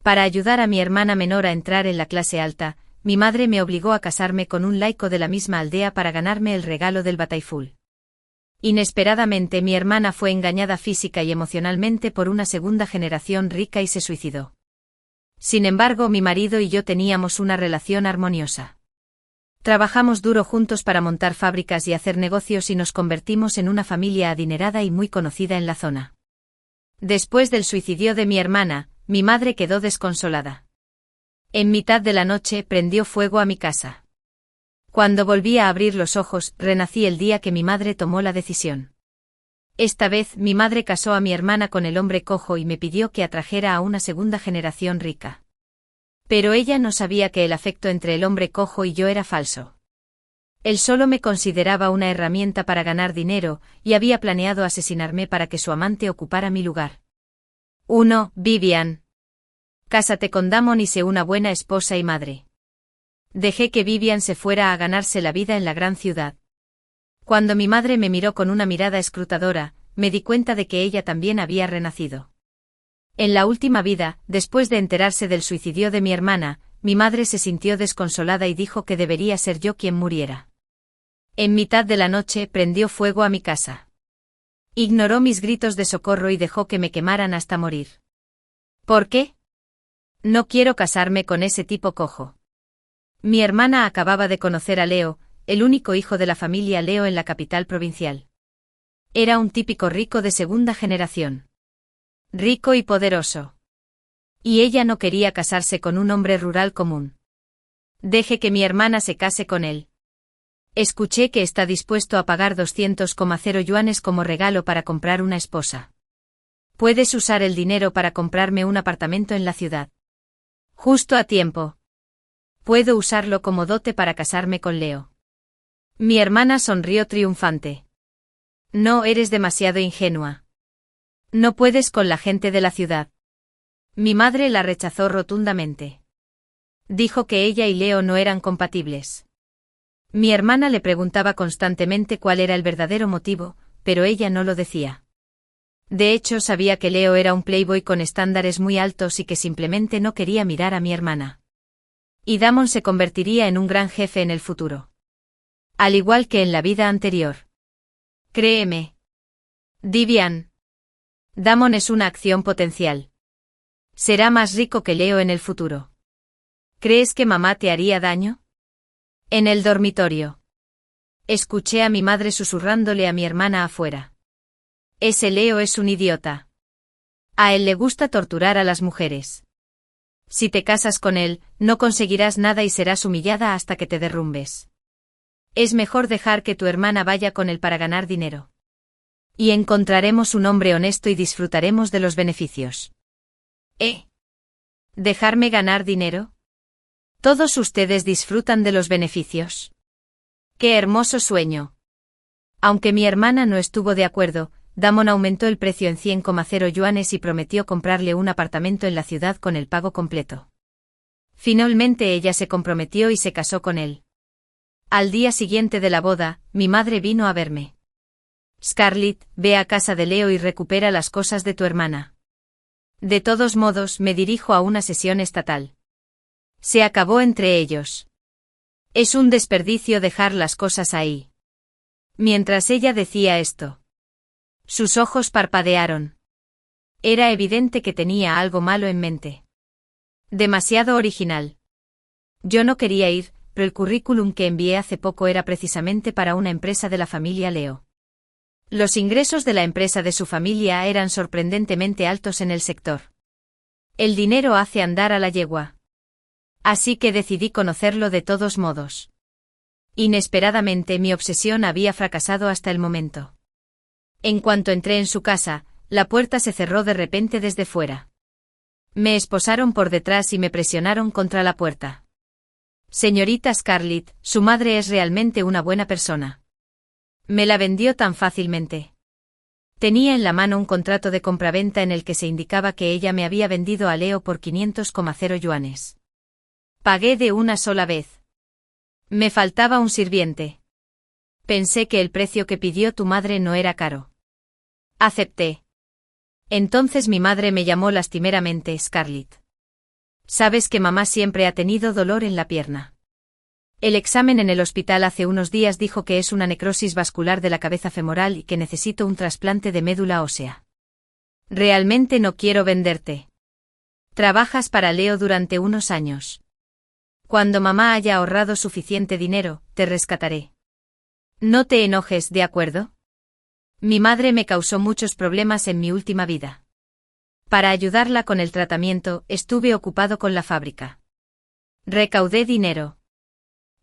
Para ayudar a mi hermana menor a entrar en la clase alta, mi madre me obligó a casarme con un laico de la misma aldea para ganarme el regalo del bataiful. Inesperadamente mi hermana fue engañada física y emocionalmente por una segunda generación rica y se suicidó. Sin embargo, mi marido y yo teníamos una relación armoniosa. Trabajamos duro juntos para montar fábricas y hacer negocios y nos convertimos en una familia adinerada y muy conocida en la zona. Después del suicidio de mi hermana, mi madre quedó desconsolada. En mitad de la noche prendió fuego a mi casa. Cuando volví a abrir los ojos, renací el día que mi madre tomó la decisión. Esta vez mi madre casó a mi hermana con el hombre cojo y me pidió que atrajera a una segunda generación rica. Pero ella no sabía que el afecto entre el hombre cojo y yo era falso. Él solo me consideraba una herramienta para ganar dinero, y había planeado asesinarme para que su amante ocupara mi lugar. 1. Vivian. Cásate con Damon y sé una buena esposa y madre. Dejé que Vivian se fuera a ganarse la vida en la gran ciudad. Cuando mi madre me miró con una mirada escrutadora, me di cuenta de que ella también había renacido. En la última vida, después de enterarse del suicidio de mi hermana, mi madre se sintió desconsolada y dijo que debería ser yo quien muriera. En mitad de la noche prendió fuego a mi casa. Ignoró mis gritos de socorro y dejó que me quemaran hasta morir. ¿Por qué? No quiero casarme con ese tipo cojo. Mi hermana acababa de conocer a Leo, el único hijo de la familia Leo en la capital provincial. Era un típico rico de segunda generación. Rico y poderoso. Y ella no quería casarse con un hombre rural común. Deje que mi hermana se case con él. Escuché que está dispuesto a pagar 200,0 yuanes como regalo para comprar una esposa. Puedes usar el dinero para comprarme un apartamento en la ciudad. Justo a tiempo. Puedo usarlo como dote para casarme con Leo. Mi hermana sonrió triunfante. No, eres demasiado ingenua. No puedes con la gente de la ciudad. Mi madre la rechazó rotundamente. Dijo que ella y Leo no eran compatibles. Mi hermana le preguntaba constantemente cuál era el verdadero motivo, pero ella no lo decía. De hecho, sabía que Leo era un playboy con estándares muy altos y que simplemente no quería mirar a mi hermana. Y Damon se convertiría en un gran jefe en el futuro. Al igual que en la vida anterior. Créeme. Vivian. Damon es una acción potencial. Será más rico que Leo en el futuro. ¿Crees que mamá te haría daño? En el dormitorio. Escuché a mi madre susurrándole a mi hermana afuera. Ese Leo es un idiota. A él le gusta torturar a las mujeres. Si te casas con él, no conseguirás nada y serás humillada hasta que te derrumbes. Es mejor dejar que tu hermana vaya con él para ganar dinero. Y encontraremos un hombre honesto y disfrutaremos de los beneficios. ¿Dejarme ganar dinero? ¿Todos ustedes disfrutan de los beneficios? ¡Qué hermoso sueño! Aunque mi hermana no estuvo de acuerdo, Damon aumentó el precio en 100,0 yuanes y prometió comprarle un apartamento en la ciudad con el pago completo. Finalmente ella se comprometió y se casó con él. Al día siguiente de la boda, mi madre vino a verme. Scarlett, ve a casa de Leo y recupera las cosas de tu hermana. De todos modos, me dirijo a una sesión estatal. Se acabó entre ellos. Es un desperdicio dejar las cosas ahí. Mientras ella decía esto, sus ojos parpadearon. Era evidente que tenía algo malo en mente. Demasiado original. Yo no quería ir, pero el currículum que envié hace poco era precisamente para una empresa de la familia Leo. Los ingresos de la empresa de su familia eran sorprendentemente altos en el sector. El dinero hace andar a la yegua. Así que decidí conocerlo de todos modos. Inesperadamente mi obsesión había fracasado hasta el momento. En cuanto entré en su casa, la puerta se cerró de repente desde fuera. Me esposaron por detrás y me presionaron contra la puerta. Señorita Scarlett, su madre es realmente una buena persona. Me la vendió tan fácilmente. Tenía en la mano un contrato de compraventa en el que se indicaba que ella me había vendido a Leo por 500,0 yuanes. Pagué de una sola vez. Me faltaba un sirviente. Pensé que el precio que pidió tu madre no era caro. Acepté. Entonces mi madre me llamó lastimeramente Scarlett. Sabes que mamá siempre ha tenido dolor en la pierna. El examen en el hospital hace unos días dijo que es una necrosis vascular de la cabeza femoral y que necesito un trasplante de médula ósea. Realmente no quiero venderte. Trabajas para Leo durante unos años. Cuando mamá haya ahorrado suficiente dinero, te rescataré. No te enojes, ¿de acuerdo? Mi madre me causó muchos problemas en mi última vida. Para ayudarla con el tratamiento, estuve ocupado con la fábrica. Recaudé dinero.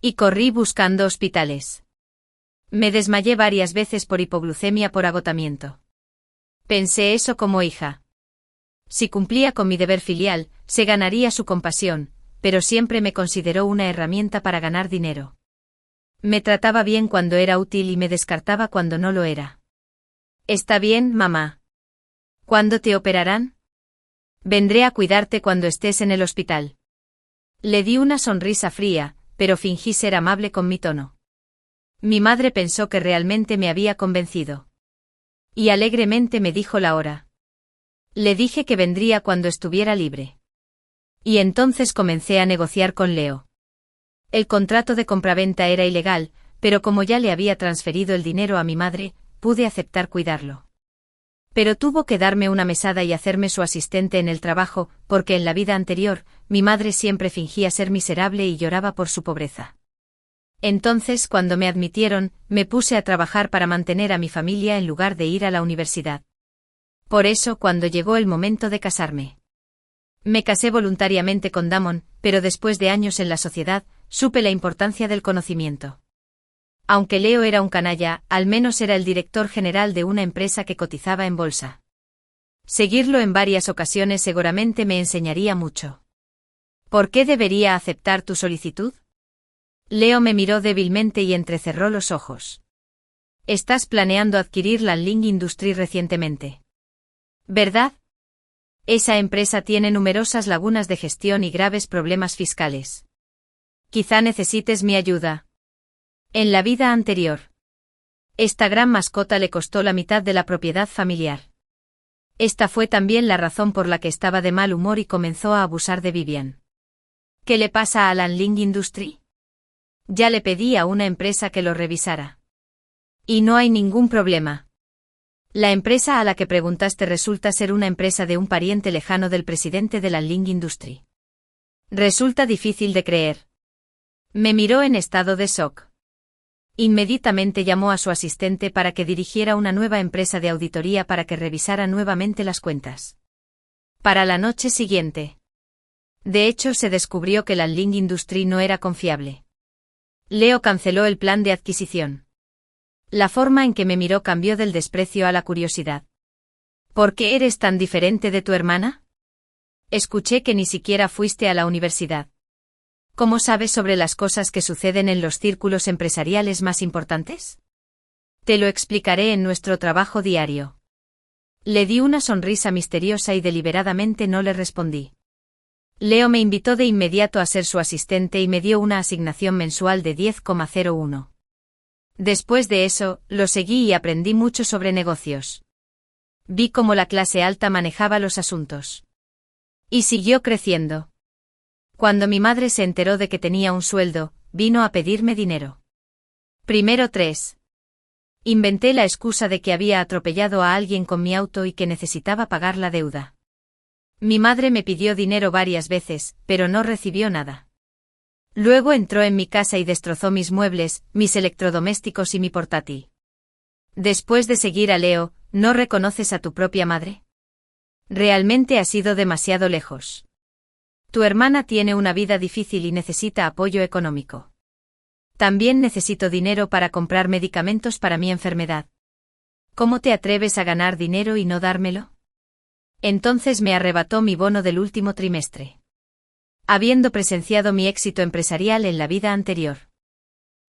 Y corrí buscando hospitales. Me desmayé varias veces por hipoglucemia por agotamiento. Pensé eso como hija. Si cumplía con mi deber filial, se ganaría su compasión, pero siempre me consideró una herramienta para ganar dinero. Me trataba bien cuando era útil y me descartaba cuando no lo era. Está bien, mamá. ¿Cuándo te operarán? Vendré a cuidarte cuando estés en el hospital. Le di una sonrisa fría, pero fingí ser amable con mi tono. Mi madre pensó que realmente me había convencido. Y alegremente me dijo la hora. Le dije que vendría cuando estuviera libre. Y entonces comencé a negociar con Leo. El contrato de compraventa era ilegal, pero como ya le había transferido el dinero a mi madre, pude aceptar cuidarlo. Pero tuvo que darme una mesada y hacerme su asistente en el trabajo, porque en la vida anterior, mi madre siempre fingía ser miserable y lloraba por su pobreza. Entonces, cuando me admitieron, me puse a trabajar para mantener a mi familia en lugar de ir a la universidad. Por eso, cuando llegó el momento de casarme. Me casé voluntariamente con Damon, pero después de años en la sociedad, supe la importancia del conocimiento. Aunque Leo era un canalla, al menos era el director general de una empresa que cotizaba en bolsa. Seguirlo en varias ocasiones seguramente me enseñaría mucho. ¿Por qué debería aceptar tu solicitud? Leo me miró débilmente y entrecerró los ojos. Estás planeando adquirir la Ling Industry recientemente, ¿verdad? Esa empresa tiene numerosas lagunas de gestión y graves problemas fiscales. Quizá necesites mi ayuda. En la vida anterior, esta gran mascota le costó la mitad de la propiedad familiar. Esta fue también la razón por la que estaba de mal humor y comenzó a abusar de Vivian. ¿Qué le pasa a la Ling Industry? Ya le pedí a una empresa que lo revisara. Y no hay ningún problema. La empresa a la que preguntaste resulta ser una empresa de un pariente lejano del presidente de la Ling Industry. Resulta difícil de creer. Me miró en estado de shock. Inmediatamente llamó a su asistente para que dirigiera una nueva empresa de auditoría para que revisara nuevamente las cuentas. Para la noche siguiente. De hecho, se descubrió que la Ling Industry no era confiable. Leo canceló el plan de adquisición. La forma en que me miró cambió del desprecio a la curiosidad. ¿Por qué eres tan diferente de tu hermana? Escuché que ni siquiera fuiste a la universidad. ¿Cómo sabes sobre las cosas que suceden en los círculos empresariales más importantes? Te lo explicaré en nuestro trabajo diario. Le di una sonrisa misteriosa y deliberadamente no le respondí. Leo me invitó de inmediato a ser su asistente y me dio una asignación mensual de 10,01. Después de eso, lo seguí y aprendí mucho sobre negocios. Vi cómo la clase alta manejaba los asuntos. Y siguió creciendo. Cuando mi madre se enteró de que tenía un sueldo, vino a pedirme dinero. Primero 3. Inventé la excusa de que había atropellado a alguien con mi auto y que necesitaba pagar la deuda. Mi madre me pidió dinero varias veces, pero no recibió nada. Luego entró en mi casa y destrozó mis muebles, mis electrodomésticos y mi portátil. Después de seguir a Leo, ¿no reconoces a tu propia madre? Realmente has ido demasiado lejos. Tu hermana tiene una vida difícil y necesita apoyo económico. También necesito dinero para comprar medicamentos para mi enfermedad. ¿Cómo te atreves a ganar dinero y no dármelo? Entonces me arrebató mi bono del último trimestre. Habiendo presenciado mi éxito empresarial en la vida anterior.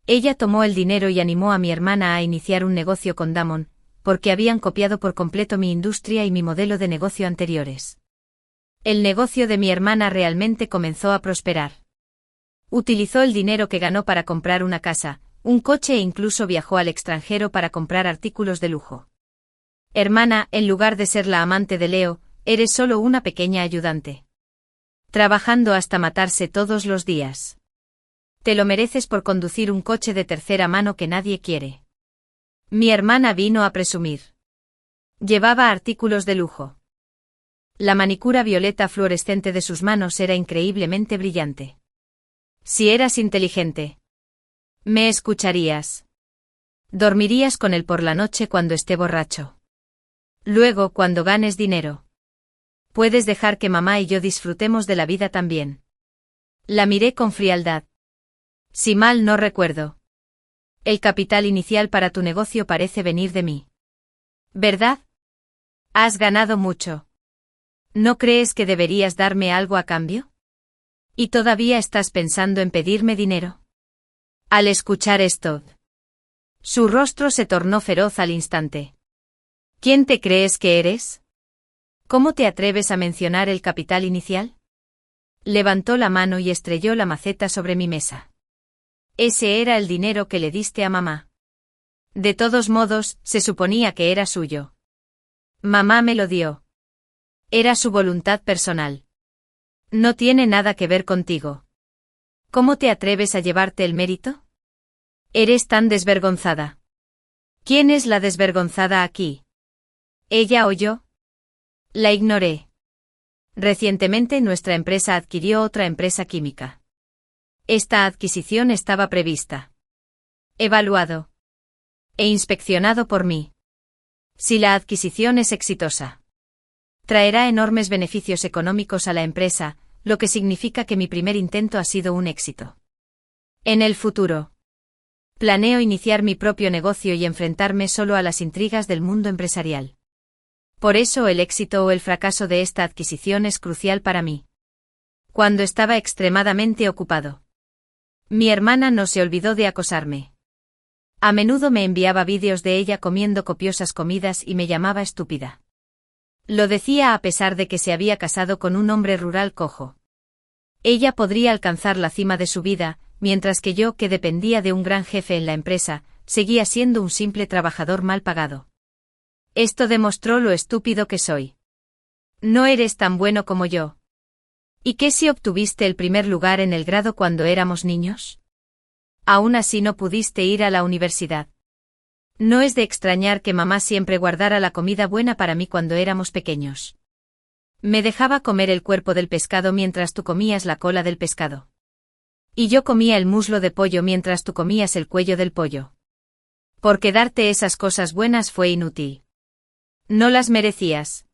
Ella tomó el dinero y animó a mi hermana a iniciar un negocio con Damon, porque habían copiado por completo mi industria y mi modelo de negocio anteriores. El negocio de mi hermana realmente comenzó a prosperar. Utilizó el dinero que ganó para comprar una casa, un coche e incluso viajó al extranjero para comprar artículos de lujo. Hermana, en lugar de ser la amante de Leo, eres solo una pequeña ayudante. Trabajando hasta matarse todos los días. Te lo mereces por conducir un coche de tercera mano que nadie quiere. Mi hermana vino a presumir. Llevaba artículos de lujo. La manicura violeta fluorescente de sus manos era increíblemente brillante. Si eras inteligente, me escucharías. Dormirías con él por la noche cuando esté borracho. Luego, cuando ganes dinero, puedes dejar que mamá y yo disfrutemos de la vida también. La miré con frialdad. Si mal no recuerdo, el capital inicial para tu negocio parece venir de mí. ¿Verdad? Has ganado mucho. ¿No crees que deberías darme algo a cambio? ¿Y todavía estás pensando en pedirme dinero? Al escuchar esto, su rostro se tornó feroz al instante. ¿Quién te crees que eres? ¿Cómo te atreves a mencionar el capital inicial? Levantó la mano y estrelló la maceta sobre mi mesa. Ese era el dinero que le diste a mamá. De todos modos, se suponía que era suyo. Mamá me lo dio. Era su voluntad personal. No tiene nada que ver contigo. ¿Cómo te atreves a llevarte el mérito? Eres tan desvergonzada. ¿Quién es la desvergonzada aquí? ¿Ella o yo? La ignoré. Recientemente nuestra empresa adquirió otra empresa química. Esta adquisición estaba prevista, evaluado e inspeccionado por mí. Si la adquisición es exitosa, traerá enormes beneficios económicos a la empresa, lo que significa que mi primer intento ha sido un éxito. En el futuro, planeo iniciar mi propio negocio y enfrentarme solo a las intrigas del mundo empresarial. Por eso el éxito o el fracaso de esta adquisición es crucial para mí. Cuando estaba extremadamente ocupado, mi hermana no se olvidó de acosarme. A menudo me enviaba vídeos de ella comiendo copiosas comidas y me llamaba estúpida. Lo decía a pesar de que se había casado con un hombre rural cojo. Ella podría alcanzar la cima de su vida, mientras que yo, que dependía de un gran jefe en la empresa, seguía siendo un simple trabajador mal pagado. Esto demostró lo estúpido que soy. No eres tan bueno como yo. ¿Y qué si obtuviste el primer lugar en el grado cuando éramos niños? Aún así no pudiste ir a la universidad. No es de extrañar que mamá siempre guardara la comida buena para mí cuando éramos pequeños. Me dejaba comer el cuerpo del pescado mientras tú comías la cola del pescado. Y yo comía el muslo de pollo mientras tú comías el cuello del pollo. Porque darte esas cosas buenas fue inútil. No las merecías.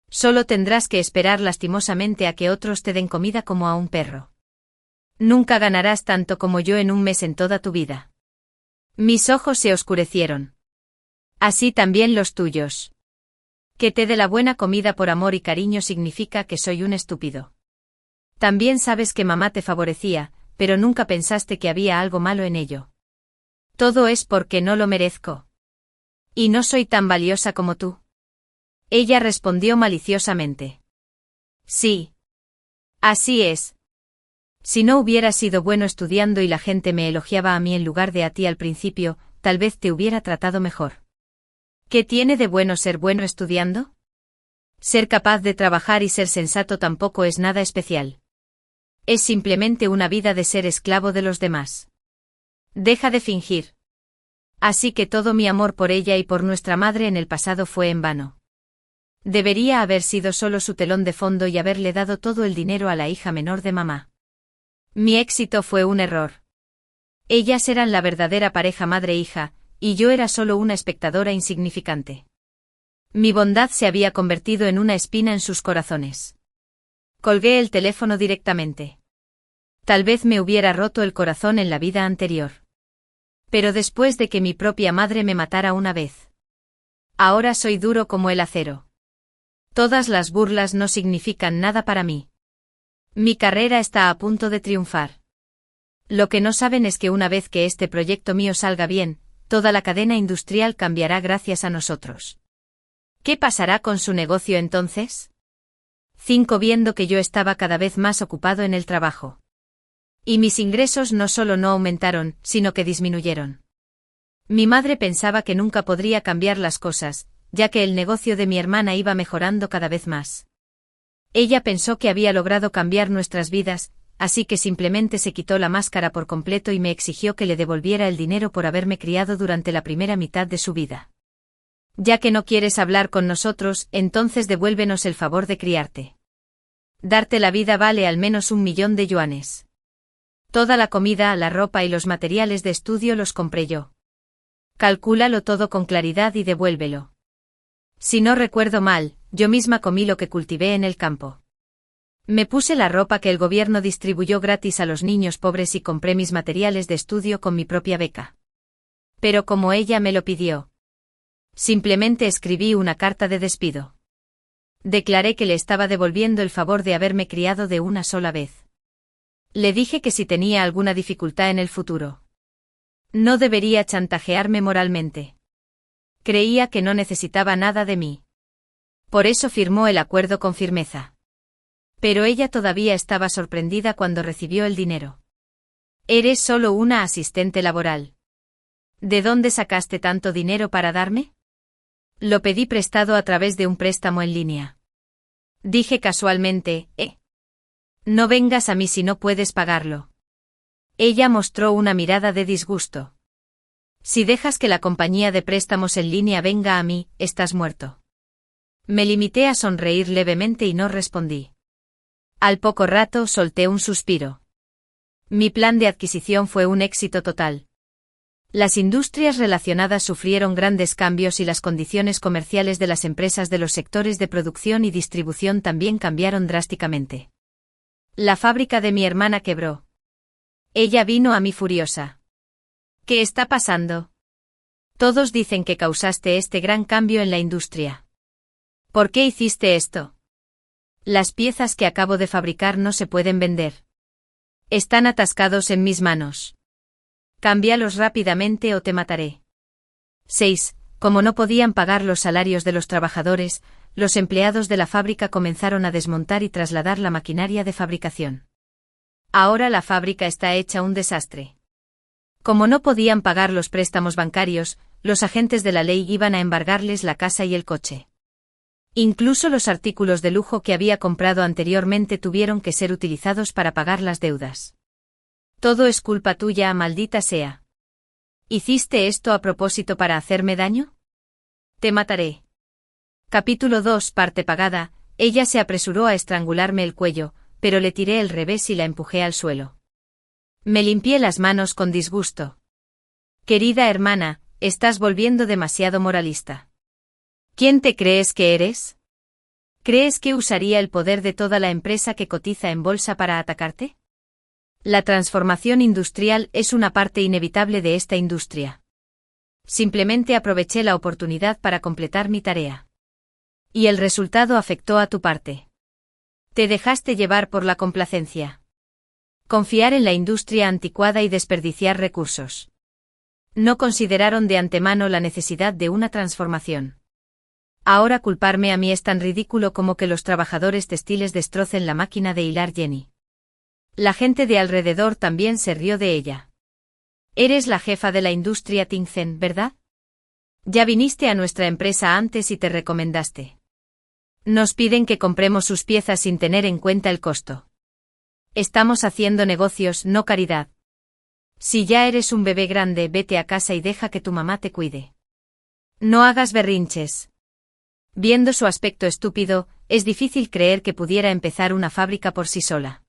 Solo tendrás que esperar lastimosamente a que otros te den comida como a un perro. Nunca ganarás tanto como yo en un mes en toda tu vida. Mis ojos se oscurecieron. Así también los tuyos. Que te dé la buena comida por amor y cariño significa que soy un estúpido. También sabes que mamá te favorecía, pero nunca pensaste que había algo malo en ello. Todo es porque no lo merezco. Y no soy tan valiosa como tú. Ella respondió maliciosamente. Sí. Así es. Si no hubiera sido bueno estudiando y la gente me elogiaba a mí en lugar de a ti al principio, tal vez te hubiera tratado mejor. ¿Qué tiene de bueno ser bueno estudiando? Ser capaz de trabajar y ser sensato tampoco es nada especial. Es simplemente una vida de ser esclavo de los demás. Deja de fingir. Así que todo mi amor por ella y por nuestra madre en el pasado fue en vano. Debería haber sido solo su telón de fondo y haberle dado todo el dinero a la hija menor de mamá. Mi éxito fue un error. Ellas eran la verdadera pareja madre-hija, y yo era solo una espectadora insignificante. Mi bondad se había convertido en una espina en sus corazones. Colgué el teléfono directamente. Tal vez me hubiera roto el corazón en la vida anterior. Pero después de que mi propia madre me matara una vez. Ahora soy duro como el acero. Todas las burlas no significan nada para mí. Mi carrera está a punto de triunfar. Lo que no saben es que una vez que este proyecto mío salga bien, toda la cadena industrial cambiará gracias a nosotros. ¿Qué pasará con su negocio entonces? 5. Viendo que yo estaba cada vez más ocupado en el trabajo. Y mis ingresos no solo no aumentaron, sino que disminuyeron. Mi madre pensaba que nunca podría cambiar las cosas, ya que el negocio de mi hermana iba mejorando cada vez más. Ella pensó que había logrado cambiar nuestras vidas, así que simplemente se quitó la máscara por completo y me exigió que le devolviera el dinero por haberme criado durante la primera mitad de su vida. Ya que no quieres hablar con nosotros, entonces devuélvenos el favor de criarte. Darte la vida vale al menos 1.000.000 de yuanes. Toda la comida, la ropa y los materiales de estudio los compré yo. Calcúlalo todo con claridad y devuélvelo. Si no recuerdo mal, yo misma comí lo que cultivé en el campo. Me puse la ropa que el gobierno distribuyó gratis a los niños pobres y compré mis materiales de estudio con mi propia beca. Pero como ella me lo pidió, simplemente escribí una carta de despido. Declaré que le estaba devolviendo el favor de haberme criado de una sola vez. Le dije que si tenía alguna dificultad en el futuro, no debería chantajearme moralmente. Creía que no necesitaba nada de mí. Por eso firmó el acuerdo con firmeza. Pero ella todavía estaba sorprendida cuando recibió el dinero. Eres solo una asistente laboral. ¿De dónde sacaste tanto dinero para darme? Lo pedí prestado a través de un préstamo en línea. Dije casualmente, No vengas a mí si no puedes pagarlo. Ella mostró una mirada de disgusto. Si dejas que la compañía de préstamos en línea venga a mí, estás muerto. Me limité a sonreír levemente y no respondí. Al poco rato solté un suspiro. Mi plan de adquisición fue un éxito total. Las industrias relacionadas sufrieron grandes cambios y las condiciones comerciales de las empresas de los sectores de producción y distribución también cambiaron drásticamente. La fábrica de mi hermana quebró. Ella vino a mí furiosa. ¿Qué está pasando? Todos dicen que causaste este gran cambio en la industria. ¿Por qué hiciste esto? Las piezas que acabo de fabricar no se pueden vender. Están atascados en mis manos. Cámbialos rápidamente o te mataré. 6. Como no podían pagar los salarios de los trabajadores, los empleados de la fábrica comenzaron a desmontar y trasladar la maquinaria de fabricación. Ahora la fábrica está hecha un desastre. Como no podían pagar los préstamos bancarios, los agentes de la ley iban a embargarles la casa y el coche. Incluso los artículos de lujo que había comprado anteriormente tuvieron que ser utilizados para pagar las deudas. Todo es culpa tuya, maldita sea. ¿Hiciste esto a propósito para hacerme daño? Te mataré. Capítulo 2, parte pagada. Ella se apresuró a estrangularme el cuello, pero le tiré el revés y la empujé al suelo. Me limpié las manos con disgusto. Querida hermana, estás volviendo demasiado moralista. ¿Quién te crees que eres? ¿Crees que usaría el poder de toda la empresa que cotiza en bolsa para atacarte? La transformación industrial es una parte inevitable de esta industria. Simplemente aproveché la oportunidad para completar mi tarea. Y el resultado afectó a tu parte. Te dejaste llevar por la complacencia. Confiar en la industria anticuada y desperdiciar recursos. No consideraron de antemano la necesidad de una transformación. Ahora culparme a mí es tan ridículo como que los trabajadores textiles destrocen la máquina de hilar Jenny. La gente de alrededor también se rió de ella. Eres la jefa de la industria Tingzen, ¿verdad? Ya viniste a nuestra empresa antes y te recomendaste. Nos piden que compremos sus piezas sin tener en cuenta el costo. Estamos haciendo negocios, no caridad. Si ya eres un bebé grande, vete a casa y deja que tu mamá te cuide. No hagas berrinches. Viendo su aspecto estúpido, es difícil creer que pudiera empezar una fábrica por sí sola.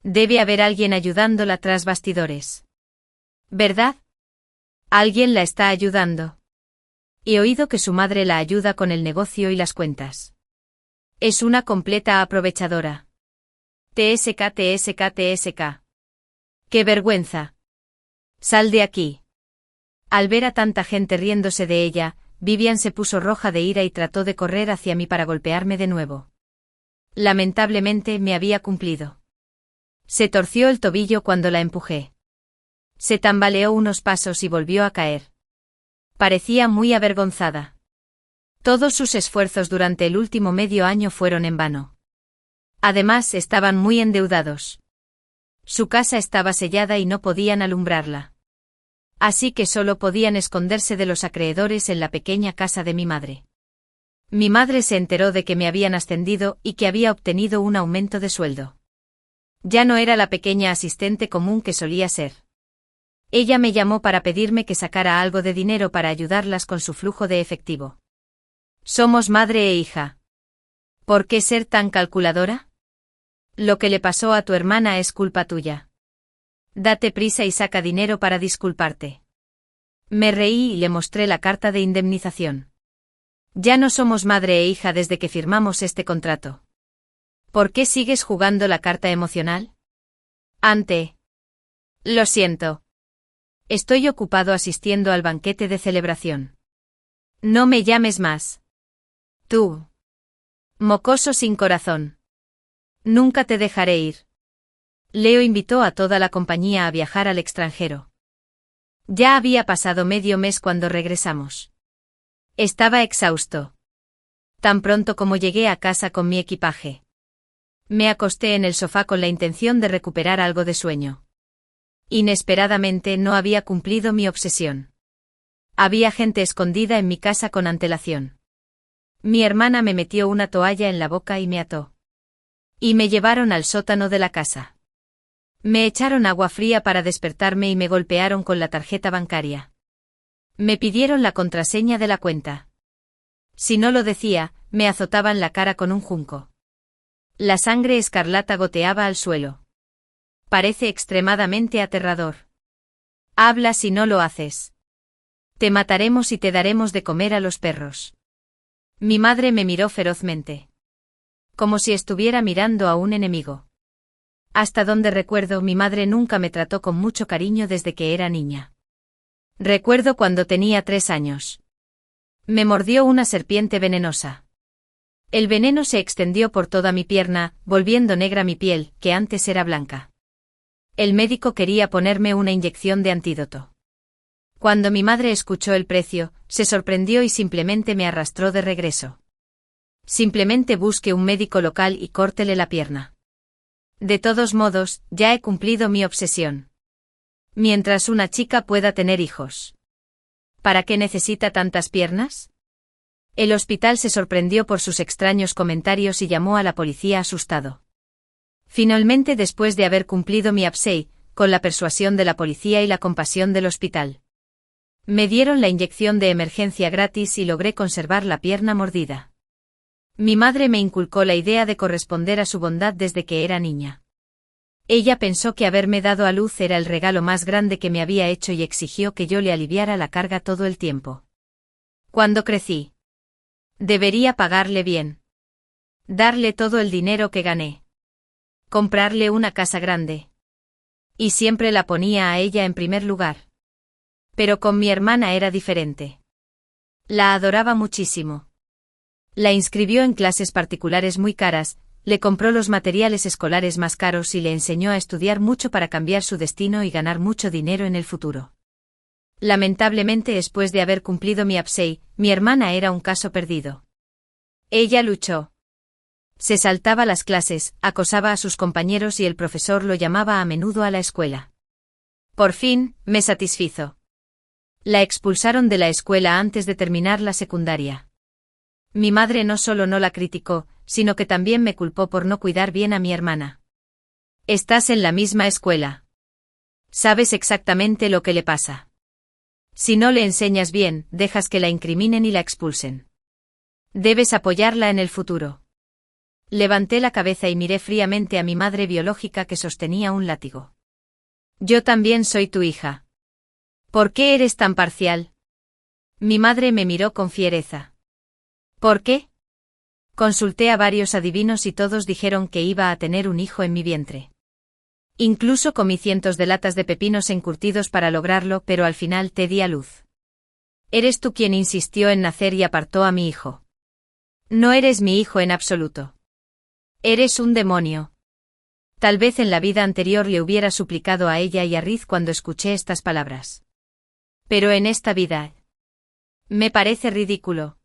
Debe haber alguien ayudándola tras bastidores. ¿Verdad? Alguien la está ayudando. He oído que su madre la ayuda con el negocio y las cuentas. Es una completa aprovechadora. TSK. ¡Qué vergüenza! Sal de aquí. Al ver a tanta gente riéndose de ella, Vivian se puso roja de ira y trató de correr hacia mí para golpearme de nuevo. Lamentablemente me había cumplido. Se torció el tobillo cuando la empujé. Se tambaleó unos pasos y volvió a caer. Parecía muy avergonzada. Todos sus esfuerzos durante el último medio año fueron en vano. Además, estaban muy endeudados. Su casa estaba sellada y no podían alumbrarla. Así que solo podían esconderse de los acreedores en la pequeña casa de mi madre. Mi madre se enteró de que me habían ascendido y que había obtenido un aumento de sueldo. Ya no era la pequeña asistente común que solía ser. Ella me llamó para pedirme que sacara algo de dinero para ayudarlas con su flujo de efectivo. Somos madre e hija. ¿Por qué ser tan calculadora? Lo que le pasó a tu hermana es culpa tuya. Date prisa y saca dinero para disculparte. Me reí y le mostré la carta de indemnización. Ya no somos madre e hija desde que firmamos este contrato. ¿Por qué sigues jugando la carta emocional? Ante. Lo siento. Estoy ocupado asistiendo al banquete de celebración. No me llames más. Tú. Mocoso sin corazón. Nunca te dejaré ir. Leo invitó a toda la compañía a viajar al extranjero. Ya había pasado medio mes cuando regresamos. Estaba exhausto. Tan pronto como llegué a casa con mi equipaje. Me acosté en el sofá con la intención de recuperar algo de sueño. Inesperadamente no había cumplido mi obsesión. Había gente escondida en mi casa con antelación. Mi hermana me metió una toalla en la boca y me ató. Y me llevaron al sótano de la casa. Me echaron agua fría para despertarme y me golpearon con la tarjeta bancaria. Me pidieron la contraseña de la cuenta. Si no lo decía, me azotaban la cara con un junco. La sangre escarlata goteaba al suelo. Parece extremadamente aterrador. Habla si no lo haces. Te mataremos y te daremos de comer a los perros. Mi madre me miró ferozmente. Como si estuviera mirando a un enemigo. Hasta donde recuerdo, mi madre nunca me trató con mucho cariño desde que era niña. Recuerdo cuando tenía 3 años. Me mordió una serpiente venenosa. El veneno se extendió por toda mi pierna, volviendo negra mi piel, que antes era blanca. El médico quería ponerme una inyección de antídoto. Cuando mi madre escuchó el precio, se sorprendió y simplemente me arrastró de regreso. Simplemente busque un médico local y córtele la pierna. De todos modos, ya he cumplido mi obsesión. Mientras una chica pueda tener hijos. ¿Para qué necesita tantas piernas? El hospital se sorprendió por sus extraños comentarios y llamó a la policía asustado. Finalmente, después de haber cumplido mi absei, con la persuasión de la policía y la compasión del hospital, me dieron la inyección de emergencia gratis y logré conservar la pierna mordida. Mi madre me inculcó la idea de corresponder a su bondad desde que era niña. Ella pensó que haberme dado a luz era el regalo más grande que me había hecho y exigió que yo le aliviara la carga todo el tiempo. Cuando crecí, debería pagarle bien. Darle todo el dinero que gané. Comprarle una casa grande. Y siempre la ponía a ella en primer lugar. Pero con mi hermana era diferente. La adoraba muchísimo. La inscribió en clases particulares muy caras, le compró los materiales escolares más caros y le enseñó a estudiar mucho para cambiar su destino y ganar mucho dinero en el futuro. Lamentablemente, después de haber cumplido mi absei, mi hermana era un caso perdido. Ella luchó. Se saltaba las clases, acosaba a sus compañeros y el profesor lo llamaba a menudo a la escuela. Por fin, me satisfizo. La expulsaron de la escuela antes de terminar la secundaria. Mi madre no solo no la criticó, sino que también me culpó por no cuidar bien a mi hermana. Estás en la misma escuela. Sabes exactamente lo que le pasa. Si no le enseñas bien, dejas que la incriminen y la expulsen. Debes apoyarla en el futuro. Levanté la cabeza y miré fríamente a mi madre biológica que sostenía un látigo. Yo también soy tu hija. ¿Por qué eres tan parcial? Mi madre me miró con fiereza. ¿Por qué? Consulté a varios adivinos y todos dijeron que iba a tener un hijo en mi vientre. Incluso comí cientos de latas de pepinos encurtidos para lograrlo, pero al final te di a luz. Eres tú quien insistió en nacer y apartó a mi hijo. No eres mi hijo en absoluto. Eres un demonio. Tal vez en la vida anterior le hubiera suplicado a ella y a Riz cuando escuché estas palabras. Pero en esta vida... Me parece ridículo.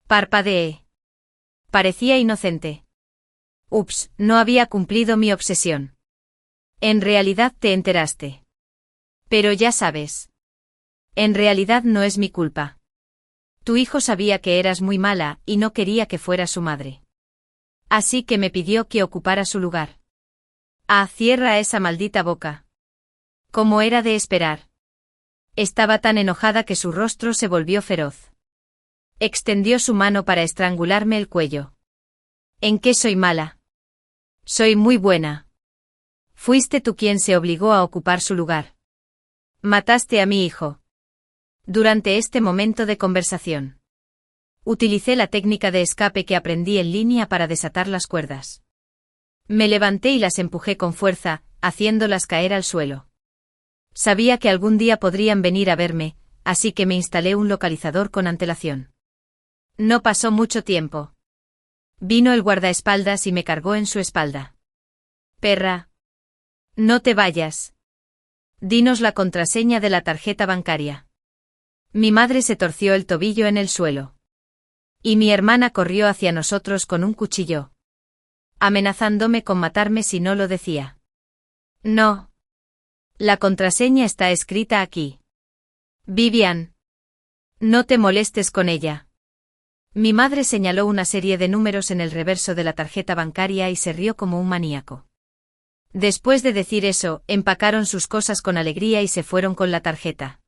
Parpadeé. Parecía inocente. Ups, no había cumplido mi obsesión. En realidad te enteraste. Pero ya sabes. En realidad no es mi culpa. Tu hijo sabía que eras muy mala y no quería que fuera su madre. Así que me pidió que ocupara su lugar. Ah, cierra esa maldita boca. Como era de esperar. Estaba tan enojada que su rostro se volvió feroz. Extendió su mano para estrangularme el cuello. ¿En qué soy mala? Soy muy buena. Fuiste tú quien se obligó a ocupar su lugar. Mataste a mi hijo. Durante este momento de conversación, utilicé la técnica de escape que aprendí en línea para desatar las cuerdas. Me levanté y las empujé con fuerza, haciéndolas caer al suelo. Sabía que algún día podrían venir a verme, así que me instalé un localizador con antelación. No pasó mucho tiempo. Vino el guardaespaldas y me cargó en su espalda. Perra. No te vayas. Dinos la contraseña de la tarjeta bancaria. Mi madre se torció el tobillo en el suelo. Y mi hermana corrió hacia nosotros con un cuchillo, amenazándome con matarme si no lo decía. No. La contraseña está escrita aquí. Vivian. No te molestes con ella. Mi madre señaló una serie de números en el reverso de la tarjeta bancaria y se rió como un maníaco. Después de decir eso, empacaron sus cosas con alegría y se fueron con la tarjeta.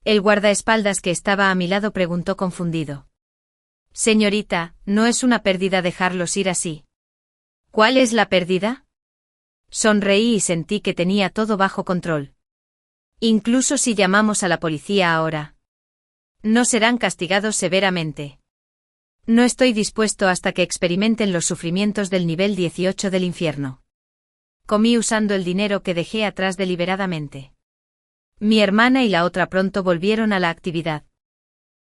El guardaespaldas que estaba a mi lado preguntó confundido. Señorita, ¿no es una pérdida dejarlos ir así? ¿Cuál es la pérdida? Sonreí y sentí que tenía todo bajo control. Incluso si llamamos a la policía ahora, no serán castigados severamente. No estoy dispuesto hasta que experimenten los sufrimientos del nivel 18 del infierno. Comí usando el dinero que dejé atrás deliberadamente. Mi hermana y la otra pronto volvieron a la actividad.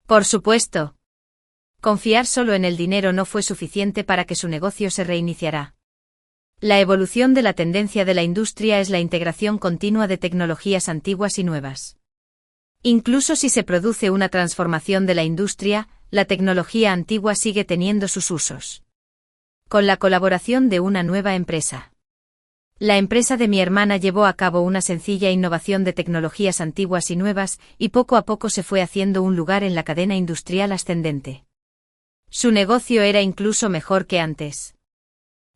Por supuesto. Confiar solo en el dinero no fue suficiente para que su negocio se reiniciara. La evolución de la tendencia de la industria es la integración continua de tecnologías antiguas y nuevas. Incluso si se produce una transformación de la industria, la tecnología antigua sigue teniendo sus usos. Con la colaboración de una nueva empresa. La empresa de mi hermana llevó a cabo una sencilla innovación de tecnologías antiguas y nuevas, y poco a poco se fue haciendo un lugar en la cadena industrial ascendente. Su negocio era incluso mejor que antes.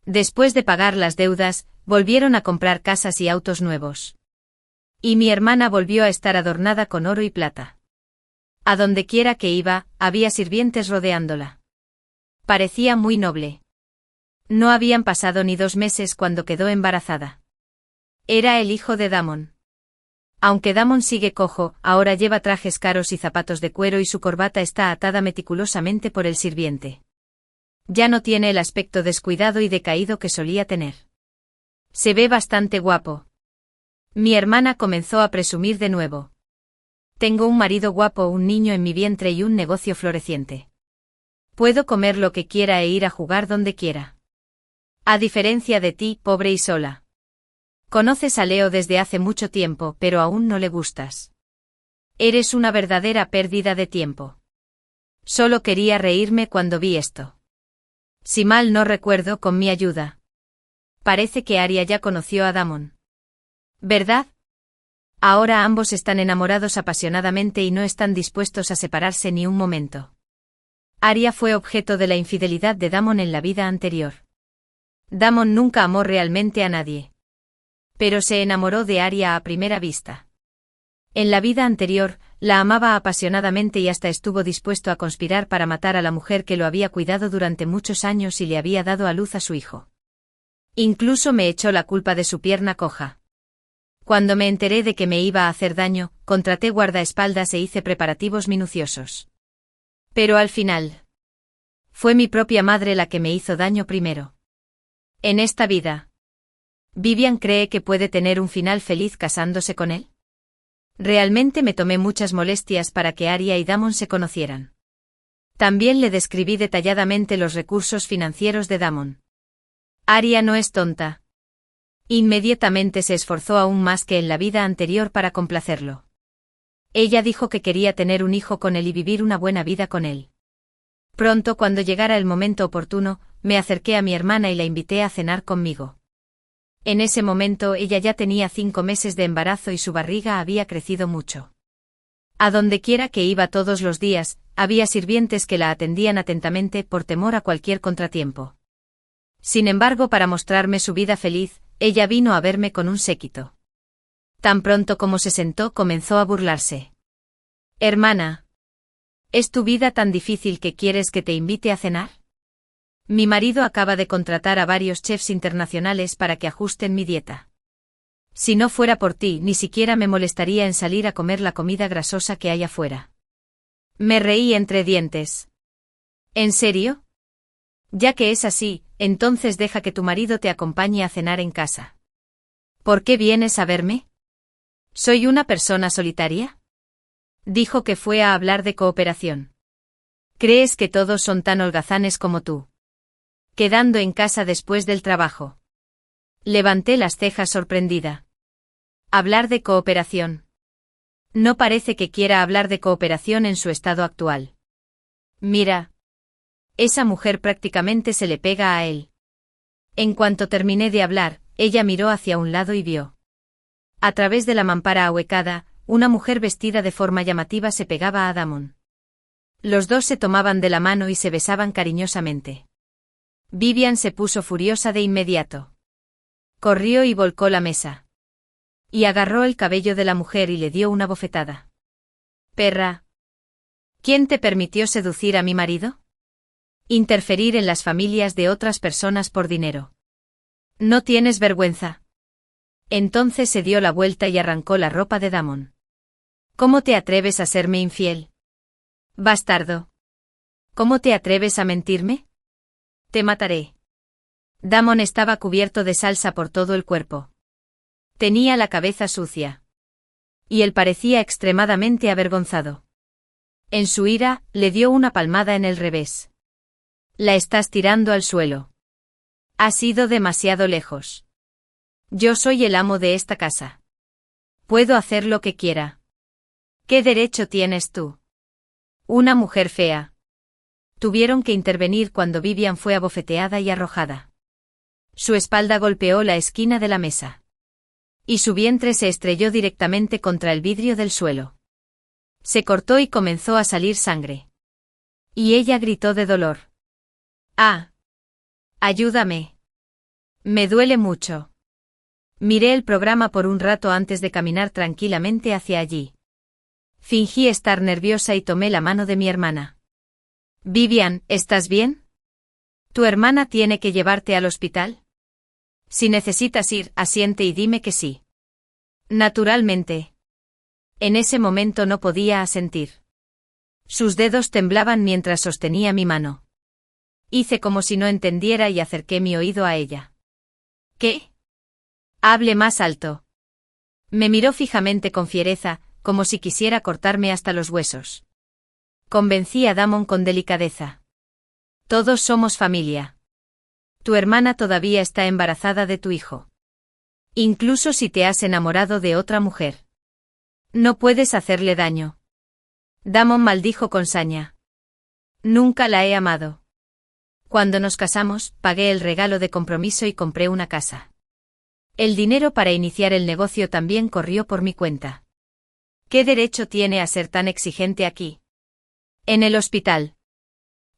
Después de pagar las deudas, volvieron a comprar casas y autos nuevos. Y mi hermana volvió a estar adornada con oro y plata. A donde quiera que iba, había sirvientes rodeándola. Parecía muy noble. No habían pasado ni 2 meses cuando quedó embarazada. Era el hijo de Damon. Aunque Damon sigue cojo, ahora lleva trajes caros y zapatos de cuero y su corbata está atada meticulosamente por el sirviente. Ya no tiene el aspecto descuidado y decaído que solía tener. Se ve bastante guapo. Mi hermana comenzó a presumir de nuevo. Tengo un marido guapo, un niño en mi vientre y un negocio floreciente. Puedo comer lo que quiera e ir a jugar donde quiera. A diferencia de ti, pobre y sola. Conoces a Leo desde hace mucho tiempo, pero aún no le gustas. Eres una verdadera pérdida de tiempo. Solo quería reírme cuando vi esto. Si mal no recuerdo, con mi ayuda. Parece que Arya ya conoció a Damon. ¿Verdad? Ahora ambos están enamorados apasionadamente y no están dispuestos a separarse ni un momento. Arya fue objeto de la infidelidad de Damon en la vida anterior. Damon nunca amó realmente a nadie. Pero se enamoró de Arya a primera vista. En la vida anterior, la amaba apasionadamente y hasta estuvo dispuesto a conspirar para matar a la mujer que lo había cuidado durante muchos años y le había dado a luz a su hijo. Incluso me echó la culpa de su pierna coja. Cuando me enteré de que me iba a hacer daño, contraté guardaespaldas e hice preparativos minuciosos. Pero al final, fue mi propia madre la que me hizo daño primero. En esta vida, ¿Vivian cree que puede tener un final feliz casándose con él? Realmente me tomé muchas molestias para que Arya y Damon se conocieran. También le describí detalladamente los recursos financieros de Damon. Arya no es tonta. Inmediatamente se esforzó aún más que en la vida anterior para complacerlo. Ella dijo que quería tener un hijo con él y vivir una buena vida con él. Pronto, cuando llegara el momento oportuno, me acerqué a mi hermana y la invité a cenar conmigo. En ese momento ella ya tenía 5 meses de embarazo y su barriga había crecido mucho. A donde quiera que iba todos los días, había sirvientes que la atendían atentamente por temor a cualquier contratiempo. Sin embargo, para mostrarme su vida feliz, ella vino a verme con un séquito. Tan pronto como se sentó, comenzó a burlarse. Hermana, ¿es tu vida tan difícil que quieres que te invite a cenar? Mi marido acaba de contratar a varios chefs internacionales para que ajusten mi dieta. Si no fuera por ti, ni siquiera me molestaría en salir a comer la comida grasosa que hay afuera. Me reí entre dientes. ¿En serio? Ya que es así, entonces deja que tu marido te acompañe a cenar en casa. ¿Por qué vienes a verme? ¿Soy una persona solitaria? Dijo que fue a hablar de cooperación. ¿Crees que todos son tan holgazanes como tú? Quedando en casa después del trabajo. Levanté las cejas sorprendida. Hablar de cooperación. No parece que quiera hablar de cooperación en su estado actual. Mira. Esa mujer prácticamente se le pega a él. En cuanto terminé de hablar, ella miró hacia un lado y vio. A través de la mampara ahuecada, una mujer vestida de forma llamativa se pegaba a Damon. Los dos se tomaban de la mano y se besaban cariñosamente. Vivian se puso furiosa de inmediato. Corrió y volcó la mesa. Y agarró el cabello de la mujer y le dio una bofetada. Perra. ¿Quién te permitió seducir a mi marido? Interferir en las familias de otras personas por dinero. ¿No tienes vergüenza? Entonces se dio la vuelta y arrancó la ropa de Damon. ¿Cómo te atreves a serme infiel? Bastardo. ¿Cómo te atreves a mentirme? Te mataré. Damon estaba cubierto de salsa por todo el cuerpo. Tenía la cabeza sucia. Y él parecía extremadamente avergonzado. En su ira, le dio una palmada en el revés. La estás tirando al suelo. Has ido demasiado lejos. Yo soy el amo de esta casa. Puedo hacer lo que quiera. ¿Qué derecho tienes tú? Una mujer fea. Tuvieron que intervenir cuando Vivian fue abofeteada y arrojada. Su espalda golpeó la esquina de la mesa. Y su vientre se estrelló directamente contra el vidrio del suelo. Se cortó y comenzó a salir sangre. Y ella gritó de dolor. ¡Ah! ¡Ayúdame! Me duele mucho. Miré el programa por un rato antes de caminar tranquilamente hacia allí. Fingí estar nerviosa y tomé la mano de mi hermana. Vivian, ¿estás bien? ¿Tu hermana tiene que llevarte al hospital? Si necesitas ir, asiente y dime que sí. Naturalmente. En ese momento no podía asentir. Sus dedos temblaban mientras sostenía mi mano. Hice como si no entendiera y acerqué mi oído a ella. ¿Qué? Hable más alto. Me miró fijamente con fiereza, como si quisiera cortarme hasta los huesos. Convencí a Damon con delicadeza. Todos somos familia. Tu hermana todavía está embarazada de tu hijo. Incluso si te has enamorado de otra mujer. No puedes hacerle daño. Damon maldijo con saña. Nunca la he amado. Cuando nos casamos, pagué el regalo de compromiso y compré una casa. El dinero para iniciar el negocio también corrió por mi cuenta. ¿Qué derecho tiene a ser tan exigente aquí? En el hospital.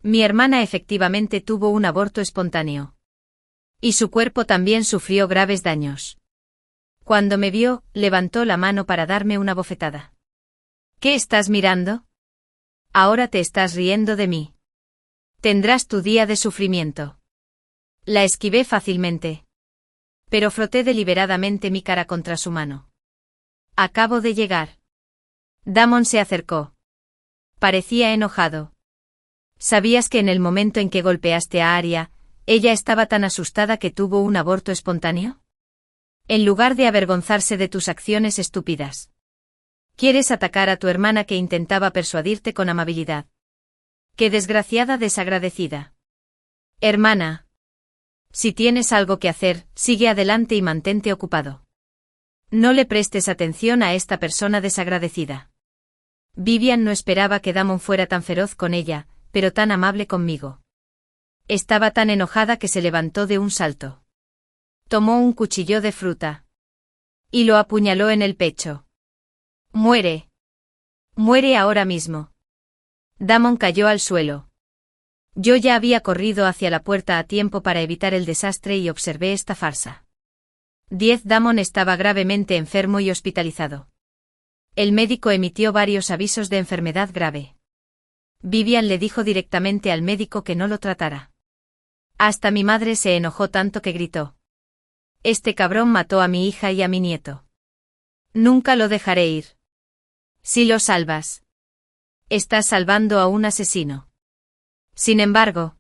Mi hermana efectivamente tuvo un aborto espontáneo. Y su cuerpo también sufrió graves daños. Cuando me vio, levantó la mano para darme una bofetada. ¿Qué estás mirando? Ahora te estás riendo de mí. Tendrás tu día de sufrimiento. La esquivé fácilmente. Pero froté deliberadamente mi cara contra su mano. Acabo de llegar. Damon se acercó. Parecía enojado. ¿Sabías que en el momento en que golpeaste a Aria, ella estaba tan asustada que tuvo un aborto espontáneo? En lugar de avergonzarse de tus acciones estúpidas. Quieres atacar a tu hermana que intentaba persuadirte con amabilidad. ¡Qué desgraciada desagradecida! Hermana. Si tienes algo que hacer, sigue adelante y mantente ocupado. No le prestes atención a esta persona desagradecida. Vivian no esperaba que Damon fuera tan feroz con ella, pero tan amable conmigo. Estaba tan enojada que se levantó de un salto. Tomó un cuchillo de fruta. Y lo apuñaló en el pecho. Muere. Muere ahora mismo. Damon cayó al suelo. Yo ya había corrido hacia la puerta a tiempo para evitar el desastre y observé esta farsa. 10. Damon estaba gravemente enfermo y hospitalizado. El médico emitió varios avisos de enfermedad grave. Vivian le dijo directamente al médico que no lo tratara. Hasta mi madre se enojó tanto que gritó: «Este cabrón mató a mi hija y a mi nieto. Nunca lo dejaré ir». Si lo salvas, estás salvando a un asesino. Sin embargo,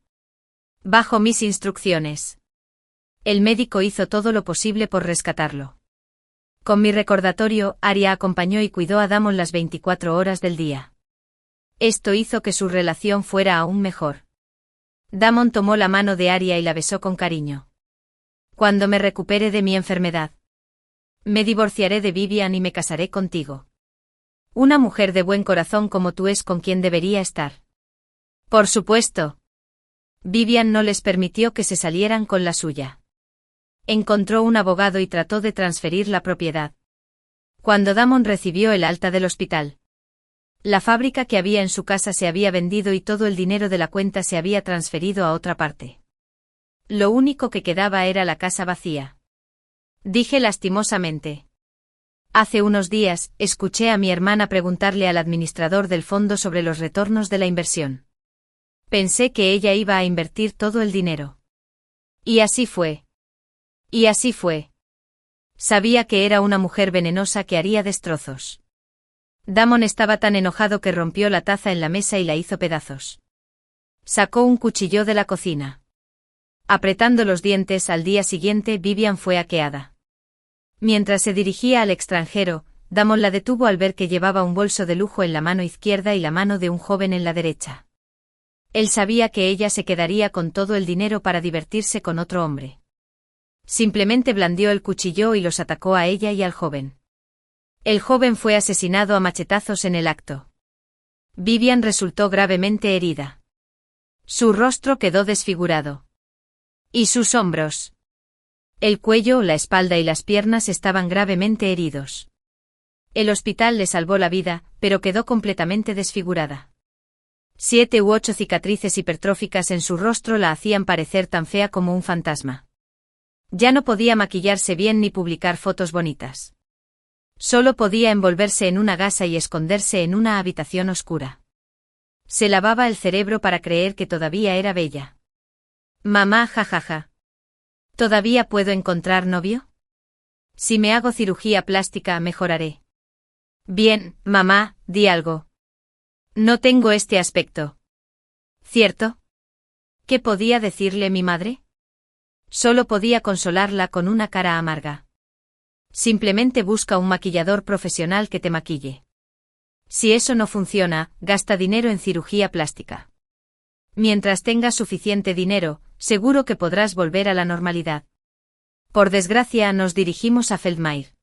bajo mis instrucciones, el médico hizo todo lo posible por rescatarlo. Con mi recordatorio, Arya acompañó y cuidó a Damon las 24 horas del día. Esto hizo que su relación fuera aún mejor. Damon tomó la mano de Arya y la besó con cariño. Cuando me recupere de mi enfermedad, me divorciaré de Vivian y me casaré contigo. Una mujer de buen corazón como tú es con quien debería estar. Por supuesto. Vivian no les permitió que se salieran con la suya. Encontró un abogado y trató de transferir la propiedad. Cuando Damon recibió el alta del hospital, la fábrica que había en su casa se había vendido y todo el dinero de la cuenta se había transferido a otra parte. Lo único que quedaba era la casa vacía. Dije lastimosamente. Hace unos días, escuché a mi hermana preguntarle al administrador del fondo sobre los retornos de la inversión. Pensé que ella iba a invertir todo el dinero. Y así fue. Y así fue. Sabía que era una mujer venenosa que haría destrozos. Damon estaba tan enojado que rompió la taza en la mesa y la hizo pedazos. Sacó un cuchillo de la cocina. Apretando los dientes, al día siguiente Vivian fue hackada. Mientras se dirigía al extranjero, Damon la detuvo al ver que llevaba un bolso de lujo en la mano izquierda y la mano de un joven en la derecha. Él sabía que ella se quedaría con todo el dinero para divertirse con otro hombre. Simplemente blandió el cuchillo y los atacó a ella y al joven. El joven fue asesinado a machetazos en el acto. Vivian resultó gravemente herida. Su rostro quedó desfigurado. Y sus hombros, el cuello, la espalda y las piernas estaban gravemente heridos. El hospital le salvó la vida, pero quedó completamente desfigurada. 7 u 8 cicatrices hipertróficas en su rostro la hacían parecer tan fea como un fantasma. Ya no podía maquillarse bien ni publicar fotos bonitas. Solo podía envolverse en una gasa y esconderse en una habitación oscura. Se lavaba el cerebro para creer que todavía era bella. Mamá, jajaja. ¿Todavía puedo encontrar novio? Si me hago cirugía plástica, mejoraré. Bien, mamá, di algo. No tengo este aspecto. ¿Cierto? ¿Qué podía decirle mi madre? Solo podía consolarla con una cara amarga. Simplemente busca un maquillador profesional que te maquille. Si eso no funciona, gasta dinero en cirugía plástica. Mientras tengas suficiente dinero, seguro que podrás volver a la normalidad. Por desgracia, nos dirigimos a Feldmire.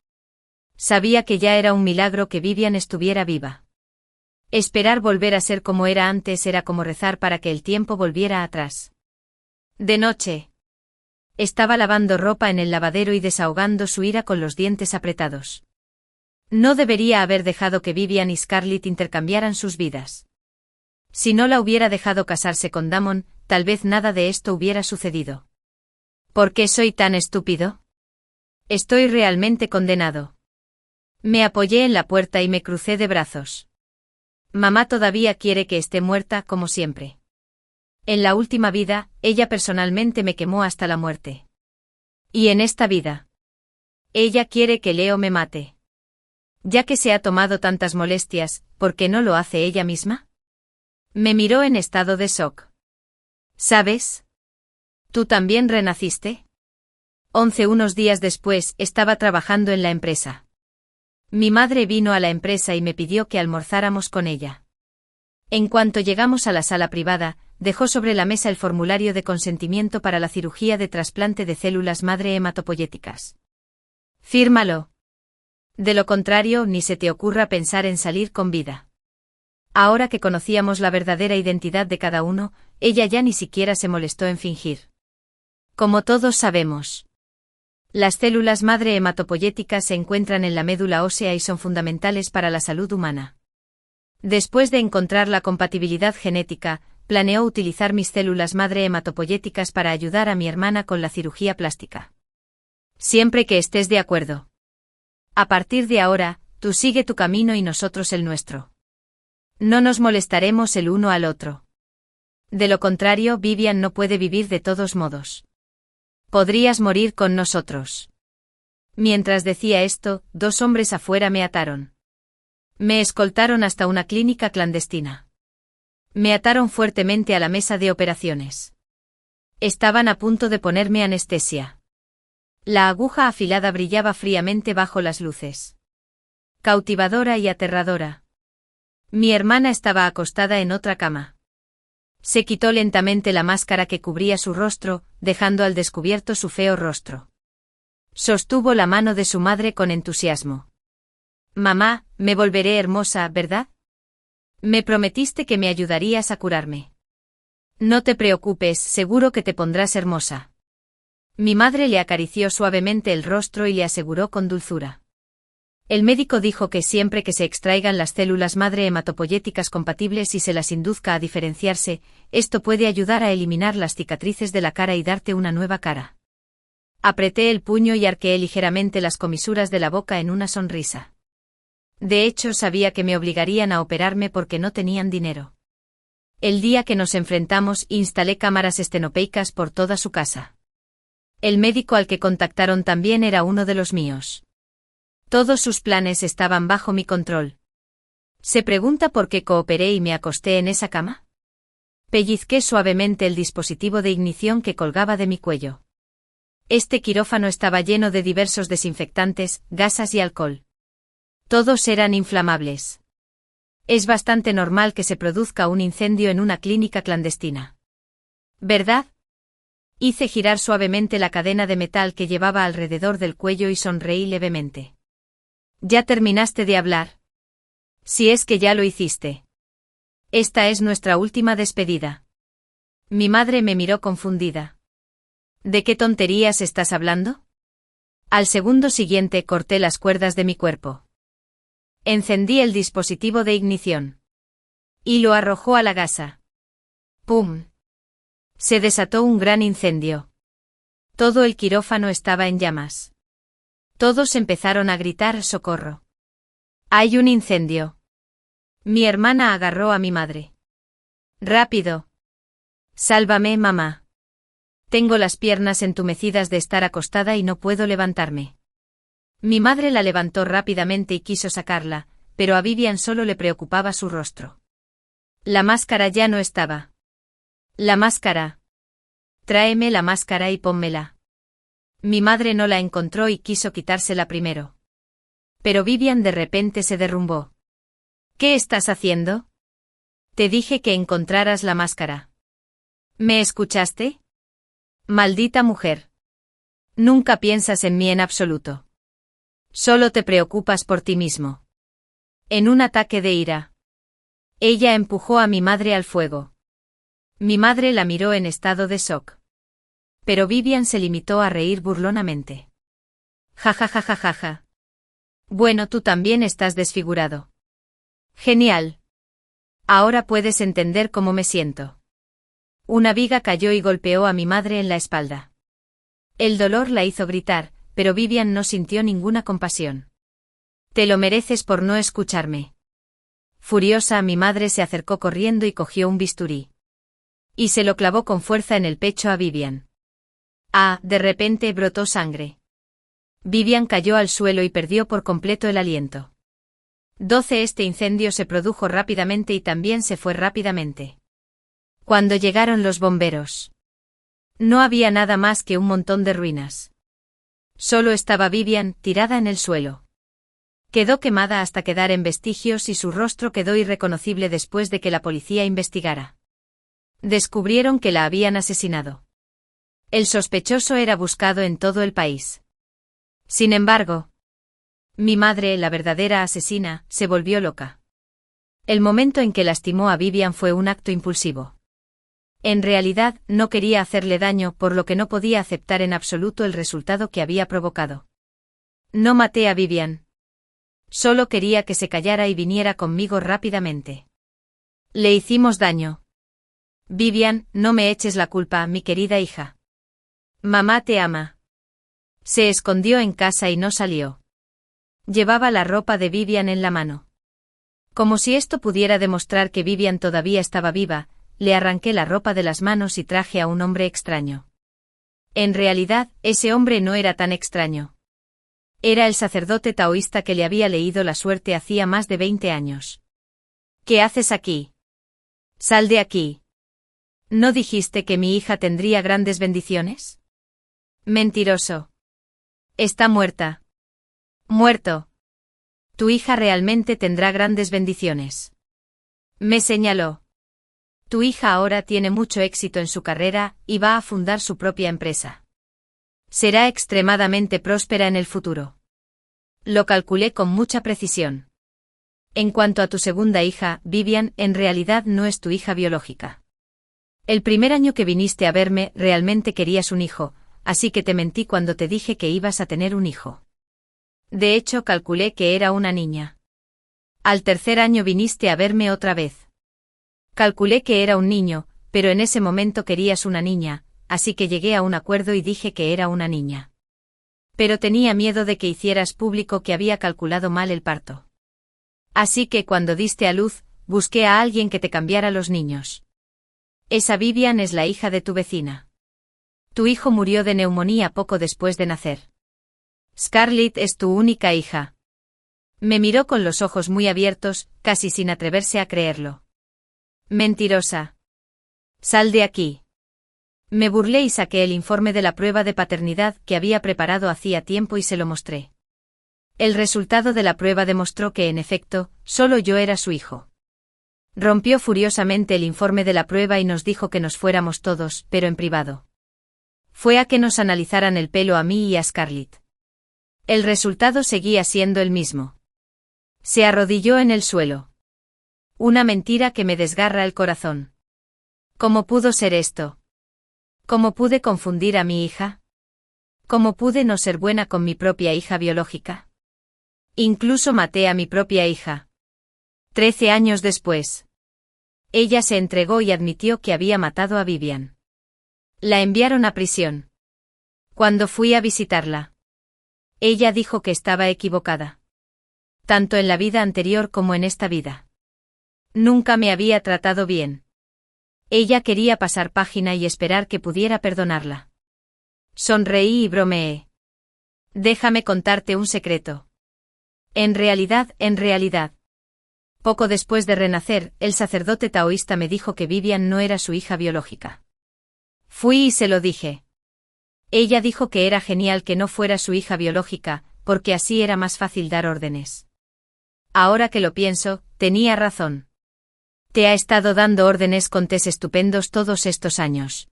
Sabía que ya era un milagro que Vivian estuviera viva. Esperar volver a ser como era antes era como rezar para que el tiempo volviera atrás. De noche. Estaba lavando ropa en el lavadero y desahogando su ira con los dientes apretados. No debería haber dejado que Vivian y Scarlett intercambiaran sus vidas. Si no la hubiera dejado casarse con Damon, tal vez nada de esto hubiera sucedido. ¿Por qué soy tan estúpido? Estoy realmente condenado. Me apoyé en la puerta y me crucé de brazos. Mamá todavía quiere que esté muerta como siempre. En la última vida, ella personalmente me quemó hasta la muerte. Y en esta vida, ella quiere que Leo me mate. Ya que se ha tomado tantas molestias, ¿por qué no lo hace ella misma? Me miró en estado de shock. ¿Sabes? ¿Tú también renaciste? 11 Unos días después, estaba trabajando en la empresa. Mi madre vino a la empresa y me pidió que almorzáramos con ella. En cuanto llegamos a la sala privada, dejó sobre la mesa el formulario de consentimiento para la cirugía de trasplante de células madre hematopoyéticas. Fírmalo. De lo contrario, ni se te ocurra pensar en salir con vida. Ahora que conocíamos la verdadera identidad de cada uno, ella ya ni siquiera se molestó en fingir. Como todos sabemos, las células madre hematopoyéticas se encuentran en la médula ósea y son fundamentales para la salud humana. Después de encontrar la compatibilidad genética, planeó utilizar mis células madre hematopoyéticas para ayudar a mi hermana con la cirugía plástica. Siempre que estés de acuerdo. A partir de ahora, tú sigue tu camino y nosotros el nuestro. No nos molestaremos el uno al otro. De lo contrario, Vivian no puede vivir de todos modos. Podrías morir con nosotros. Mientras decía esto, 2 hombres afuera me ataron. Me escoltaron hasta una clínica clandestina. Me ataron fuertemente a la mesa de operaciones. Estaban a punto de ponerme anestesia. La aguja afilada brillaba fríamente bajo las luces. Cautivadora y aterradora. Mi hermana estaba acostada en otra cama. Se quitó lentamente la máscara que cubría su rostro, dejando al descubierto su feo rostro. Sostuvo la mano de su madre con entusiasmo. Mamá, me volveré hermosa, ¿verdad? Me prometiste que me ayudarías a curarme. No te preocupes, seguro que te pondrás hermosa. Mi madre le acarició suavemente el rostro y le aseguró con dulzura. El médico dijo que siempre que se extraigan las células madre hematopoyéticas compatibles y se las induzca a diferenciarse, esto puede ayudar a eliminar las cicatrices de la cara y darte una nueva cara. Apreté el puño y arqueé ligeramente las comisuras de la boca en una sonrisa. De hecho, sabía que me obligarían a operarme porque no tenían dinero. El día que nos enfrentamos, instalé cámaras estenopeicas por toda su casa. El médico al que contactaron también era uno de los míos. Todos sus planes estaban bajo mi control. ¿Se pregunta por qué cooperé y me acosté en esa cama? Pellizqué suavemente el dispositivo de ignición que colgaba de mi cuello. Este quirófano estaba lleno de diversos desinfectantes, gasas y alcohol. Todos eran inflamables. Es bastante normal que se produzca un incendio en una clínica clandestina. ¿Verdad? Hice girar suavemente la cadena de metal que llevaba alrededor del cuello y sonreí levemente. ¿Ya terminaste de hablar? Si es que ya lo hiciste. Esta es nuestra última despedida. Mi madre me miró confundida. ¿De qué tonterías estás hablando? Al segundo siguiente corté las cuerdas de mi cuerpo. Encendí el dispositivo de ignición. Y lo arrojó a la gasa. ¡Pum! Se desató un gran incendio. Todo el quirófano estaba en llamas. Todos empezaron a gritar ¡socorro! ¡Hay un incendio! Mi hermana agarró a mi madre. ¡Rápido! ¡Sálvame, mamá! Tengo las piernas entumecidas de estar acostada y no puedo levantarme. Mi madre la levantó rápidamente y quiso sacarla, pero a Vivian solo le preocupaba su rostro. La máscara ya no estaba. La máscara. Tráeme la máscara y pónmela. Mi madre no la encontró y quiso quitársela primero. Pero Vivian de repente se derrumbó. ¿Qué estás haciendo? Te dije que encontraras la máscara. ¿Me escuchaste? Maldita mujer. Nunca piensas en mí en absoluto. Solo te preocupas por ti mismo. En un ataque de ira. Ella empujó a mi madre al fuego. Mi madre la miró en estado de shock. Pero Vivian se limitó a reír burlonamente. Ja ja ja ja ja ja. Bueno, tú también estás desfigurado. Genial. Ahora puedes entender cómo me siento. Una viga cayó y golpeó a mi madre en la espalda. El dolor la hizo gritar, pero Vivian no sintió ninguna compasión. Te lo mereces por no escucharme. Furiosa, mi madre se acercó corriendo y cogió un bisturí. Y se lo clavó con fuerza en el pecho a Vivian. De repente brotó sangre. Vivian cayó al suelo y perdió por completo el aliento. Este incendio se produjo rápidamente y también se fue rápidamente. Cuando llegaron los bomberos. No había nada más que un montón de ruinas. Solo estaba Vivian, tirada en el suelo. Quedó quemada hasta quedar en vestigios y su rostro quedó irreconocible después de que la policía investigara. Descubrieron que la habían asesinado. El sospechoso era buscado en todo el país. Sin embargo, mi madre, la verdadera asesina, se volvió loca. El momento en que lastimó a Vivian fue un acto impulsivo. En realidad, no quería hacerle daño, por lo que no podía aceptar en absoluto el resultado que había provocado. No maté a Vivian. Solo quería que se callara y viniera conmigo rápidamente. Le hicimos daño. Vivian, no me eches la culpa, mi querida hija. Mamá te ama. Se escondió en casa y no salió. Llevaba la ropa de Vivian en la mano. Como si esto pudiera demostrar que Vivian todavía estaba viva, le arranqué la ropa de las manos y traje a un hombre extraño. En realidad, ese hombre no era tan extraño. Era el sacerdote taoísta que le había leído la suerte hacía más de 20 años. ¿Qué haces aquí? Sal de aquí. ¿No dijiste que mi hija tendría grandes bendiciones? Mentiroso. Está muerta. Muerto. Tu hija realmente tendrá grandes bendiciones. Me señaló. Tu hija ahora tiene mucho éxito en su carrera y va a fundar su propia empresa. Será extremadamente próspera en el futuro. Lo calculé con mucha precisión. En cuanto a tu segunda hija, Vivian, en realidad no es tu hija biológica. El primer año que viniste a verme, realmente querías un hijo, así que te mentí cuando te dije que ibas a tener un hijo. De hecho, calculé que era una niña. Al tercer año viniste a verme otra vez. Calculé que era un niño, pero en ese momento querías una niña, así que llegué a un acuerdo y dije que era una niña. Pero tenía miedo de que hicieras público que había calculado mal el parto. Así que cuando diste a luz, busqué a alguien que te cambiara los niños. Esa Vivian es la hija de tu vecina. Tu hijo murió de neumonía poco después de nacer. Scarlett es tu única hija. Me miró con los ojos muy abiertos, casi sin atreverse a creerlo. Mentirosa. Sal de aquí. Me burlé y saqué el informe de la prueba de paternidad que había preparado hacía tiempo y se lo mostré. El resultado de la prueba demostró que, en efecto, solo yo era su hijo. Rompió furiosamente el informe de la prueba y nos dijo que nos fuéramos todos, pero en privado. Fue a que nos analizaran el pelo a mí y a Scarlett. El resultado seguía siendo el mismo. Se arrodilló en el suelo. Una mentira que me desgarra el corazón. ¿Cómo pudo ser esto? ¿Cómo pude confundir a mi hija? ¿Cómo pude no ser buena con mi propia hija biológica? Incluso maté a mi propia hija. 13 años después. Ella se entregó y admitió que había matado a Vivian. La enviaron a prisión. Cuando fui a visitarla, ella dijo que estaba equivocada. Tanto en la vida anterior como en esta vida. Nunca me había tratado bien. Ella quería pasar página y esperar que pudiera perdonarla. Sonreí y bromeé. Déjame contarte un secreto. En realidad. Poco después de renacer, el sacerdote taoísta me dijo que Vivian no era su hija biológica. Fui y se lo dije. Ella dijo que era genial que no fuera su hija biológica, porque así era más fácil dar órdenes. Ahora que lo pienso, tenía razón. Te ha estado dando órdenes con tés estupendos todos estos años.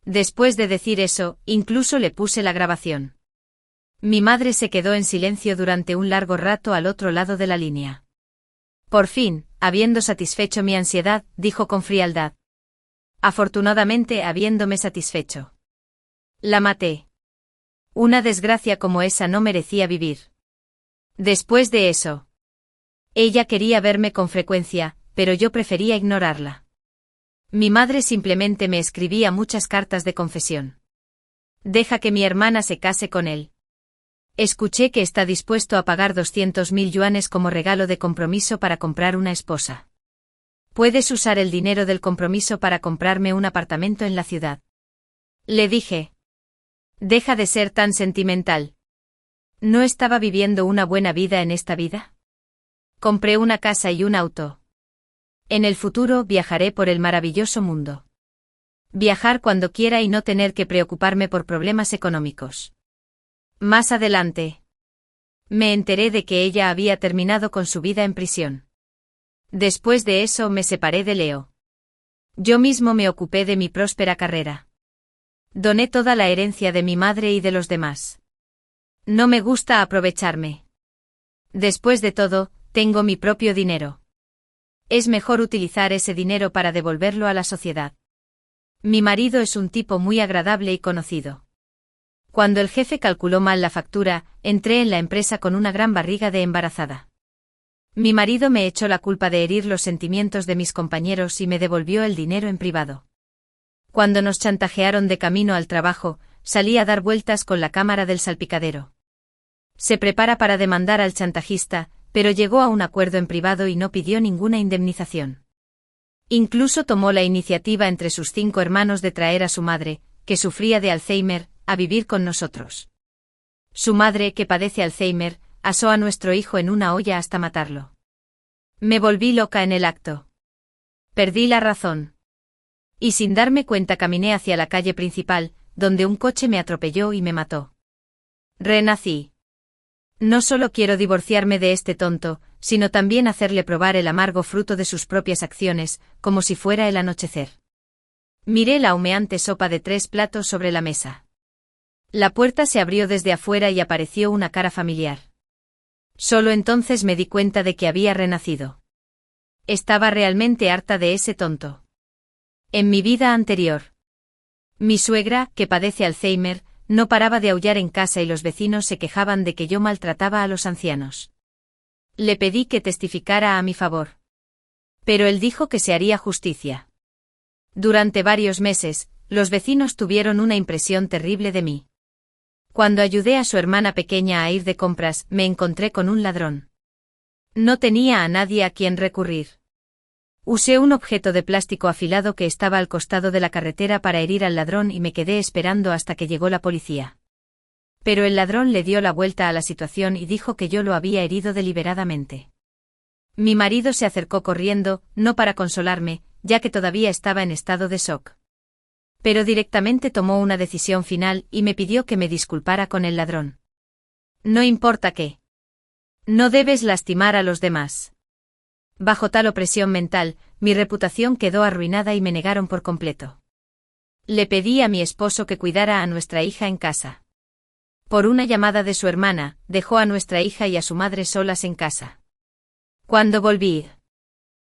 Después de decir eso, incluso le puse la grabación. Mi madre se quedó en silencio durante un largo rato al otro lado de la línea. Por fin, habiendo satisfecho mi ansiedad, dijo con frialdad. Afortunadamente, habiéndome satisfecho. La maté. Una desgracia como esa no merecía vivir. Después de eso. Ella quería verme con frecuencia, pero yo prefería ignorarla. Mi madre simplemente me escribía muchas cartas de confesión. Deja que mi hermana se case con él. Escuché que está dispuesto a pagar 200.000 yuanes como regalo de compromiso para comprar una esposa. Puedes usar el dinero del compromiso para comprarme un apartamento en la ciudad. Le dije. Deja de ser tan sentimental. ¿No estaba viviendo una buena vida en esta vida? Compré una casa y un auto. En el futuro viajaré por el maravilloso mundo. Viajar cuando quiera y no tener que preocuparme por problemas económicos. Más adelante. Me enteré de que ella había terminado con su vida en prisión. Después de eso me separé de Leo. Yo mismo me ocupé de mi próspera carrera. Doné toda la herencia de mi madre y de los demás. No me gusta aprovecharme. Después de todo, tengo mi propio dinero. Es mejor utilizar ese dinero para devolverlo a la sociedad. Mi marido es un tipo muy agradable y conocido. Cuando el jefe calculó mal la factura, entré en la empresa con una gran barriga de embarazada. Mi marido me echó la culpa de herir los sentimientos de mis compañeros y me devolvió el dinero en privado. Cuando nos chantajearon de camino al trabajo, salí a dar vueltas con la cámara del salpicadero. Se prepara para demandar al chantajista, pero llegó a un acuerdo en privado y no pidió ninguna indemnización. Incluso tomó la iniciativa entre sus 5 hermanos de traer a su madre, que sufría de Alzheimer, a vivir con nosotros. Su madre, que padece Alzheimer, asó a nuestro hijo en una olla hasta matarlo. Me volví loca en el acto. Perdí la razón. Y sin darme cuenta caminé hacia la calle principal, donde un coche me atropelló y me mató. Renací. No solo quiero divorciarme de este tonto, sino también hacerle probar el amargo fruto de sus propias acciones, como si fuera el anochecer. Miré la humeante sopa de 3 platos sobre la mesa. La puerta se abrió desde afuera y apareció una cara familiar. Solo entonces me di cuenta de que había renacido. Estaba realmente harta de ese tonto. En mi vida anterior. Mi suegra, que padece Alzheimer, no paraba de aullar en casa y los vecinos se quejaban de que yo maltrataba a los ancianos. Le pedí que testificara a mi favor. Pero él dijo que se haría justicia. Durante varios meses, los vecinos tuvieron una impresión terrible de mí. Cuando ayudé a su hermana pequeña a ir de compras, me encontré con un ladrón. No tenía a nadie a quien recurrir. Usé un objeto de plástico afilado que estaba al costado de la carretera para herir al ladrón y me quedé esperando hasta que llegó la policía. Pero el ladrón le dio la vuelta a la situación y dijo que yo lo había herido deliberadamente. Mi marido se acercó corriendo, no para consolarme, ya que todavía estaba en estado de shock. Pero directamente tomó una decisión final y me pidió que me disculpara con el ladrón. No importa qué. No debes lastimar a los demás. Bajo tal opresión mental, mi reputación quedó arruinada y me negaron por completo. Le pedí a mi esposo que cuidara a nuestra hija en casa. Por una llamada de su hermana, dejó a nuestra hija y a su madre solas en casa. Cuando volví,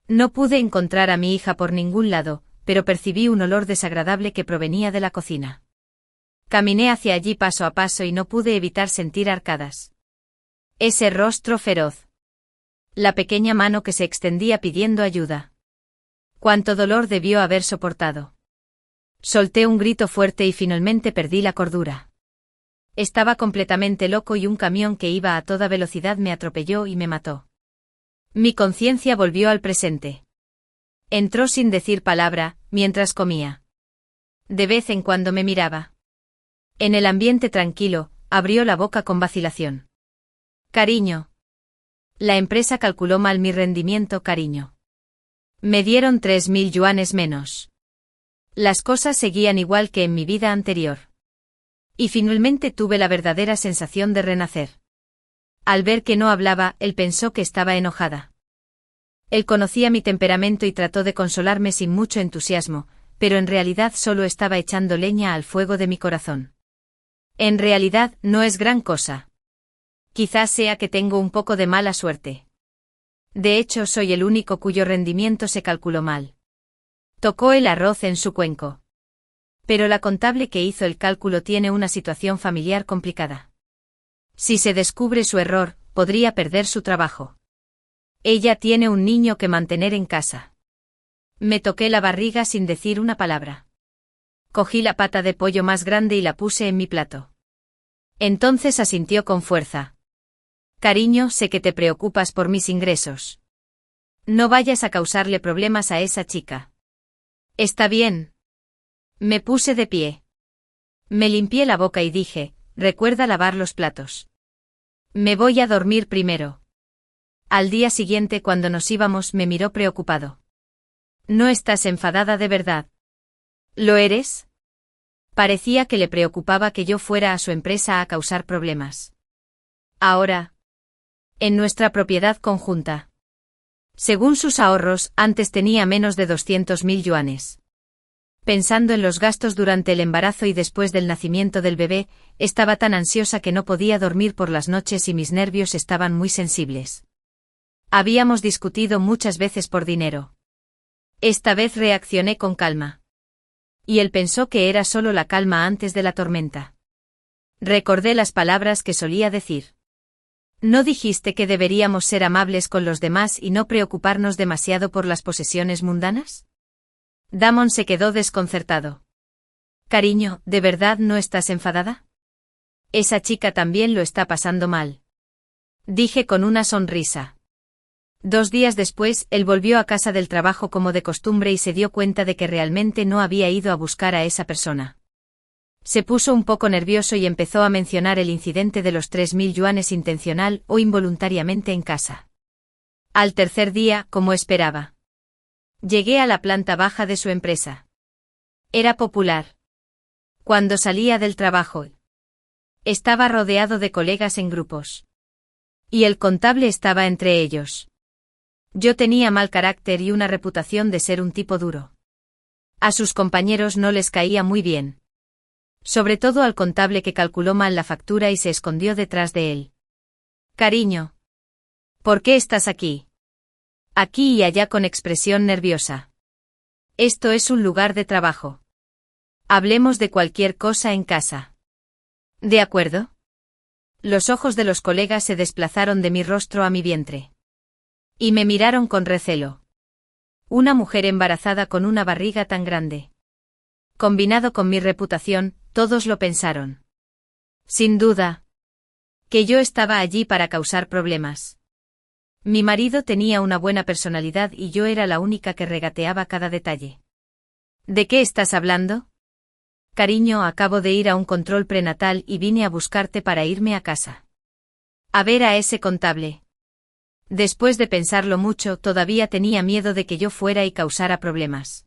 no pude encontrar a mi hija por ningún lado, pero percibí un olor desagradable que provenía de la cocina. Caminé hacia allí paso a paso y no pude evitar sentir arcadas. Ese rostro feroz. La pequeña mano que se extendía pidiendo ayuda. Cuánto dolor debió haber soportado. Solté un grito fuerte y finalmente perdí la cordura. Estaba completamente loco y un camión que iba a toda velocidad me atropelló y me mató. Mi conciencia volvió al presente. Entró sin decir palabra, mientras comía. De vez en cuando me miraba. En el ambiente tranquilo, abrió la boca con vacilación. Cariño. La empresa calculó mal mi rendimiento, cariño. Me dieron 3.000 yuanes menos. Las cosas seguían igual que en mi vida anterior. Y finalmente tuve la verdadera sensación de renacer. Al ver que no hablaba, él pensó que estaba enojada. Él conocía mi temperamento y trató de consolarme sin mucho entusiasmo, pero en realidad solo estaba echando leña al fuego de mi corazón. En realidad, no es gran cosa. Quizás sea que tengo un poco de mala suerte. De hecho, soy el único cuyo rendimiento se calculó mal. Tocó el arroz en su cuenco. Pero la contable que hizo el cálculo tiene una situación familiar complicada. Si se descubre su error, podría perder su trabajo. Ella tiene un niño que mantener en casa. Me toqué la barriga sin decir una palabra. Cogí la pata de pollo más grande y la puse en mi plato. Entonces asintió con fuerza. Cariño, sé que te preocupas por mis ingresos. No vayas a causarle problemas a esa chica. Está bien. Me puse de pie. Me limpié la boca y dije, recuerda lavar los platos. Me voy a dormir primero. Al día siguiente cuando nos íbamos me miró preocupado. ¿No estás enfadada de verdad? ¿Lo eres? Parecía que le preocupaba que yo fuera a su empresa a causar problemas. Ahora. En nuestra propiedad conjunta. Según sus ahorros, antes tenía menos de 200.000 yuanes. Pensando en los gastos durante el embarazo y después del nacimiento del bebé, estaba tan ansiosa que no podía dormir por las noches y mis nervios estaban muy sensibles. Habíamos discutido muchas veces por dinero. Esta vez reaccioné con calma. Y él pensó que era solo la calma antes de la tormenta. Recordé las palabras que solía decir. ¿No dijiste que deberíamos ser amables con los demás y no preocuparnos demasiado por las posesiones mundanas? Damon se quedó desconcertado. Cariño, ¿de verdad no estás enfadada? Esa chica también lo está pasando mal. Dije con una sonrisa. 2 días después, él volvió a casa del trabajo como de costumbre y se dio cuenta de que realmente no había ido a buscar a esa persona. Se puso un poco nervioso y empezó a mencionar el incidente de los 3.000 yuanes intencional o involuntariamente en casa. Al tercer día, como esperaba. Llegué a la planta baja de su empresa. Era popular. Cuando salía del trabajo, estaba rodeado de colegas en grupos. Y el contable estaba entre ellos. Yo tenía mal carácter y una reputación de ser un tipo duro. A sus compañeros no les caía muy bien. Sobre todo al contable que calculó mal la factura y se escondió detrás de él. Cariño. ¿Por qué estás aquí? Aquí y allá con expresión nerviosa. Esto es un lugar de trabajo. Hablemos de cualquier cosa en casa. ¿De acuerdo? Los ojos de los colegas se desplazaron de mi rostro a mi vientre. Y me miraron con recelo. Una mujer embarazada con una barriga tan grande. Combinado con mi reputación, todos lo pensaron. Sin duda. Que yo estaba allí para causar problemas. Mi marido tenía una buena personalidad y yo era la única que regateaba cada detalle. ¿De qué estás hablando? Cariño, acabo de ir a un control prenatal y vine a buscarte para irme a casa. A ver a ese contable. Después de pensarlo mucho, todavía tenía miedo de que yo fuera y causara problemas.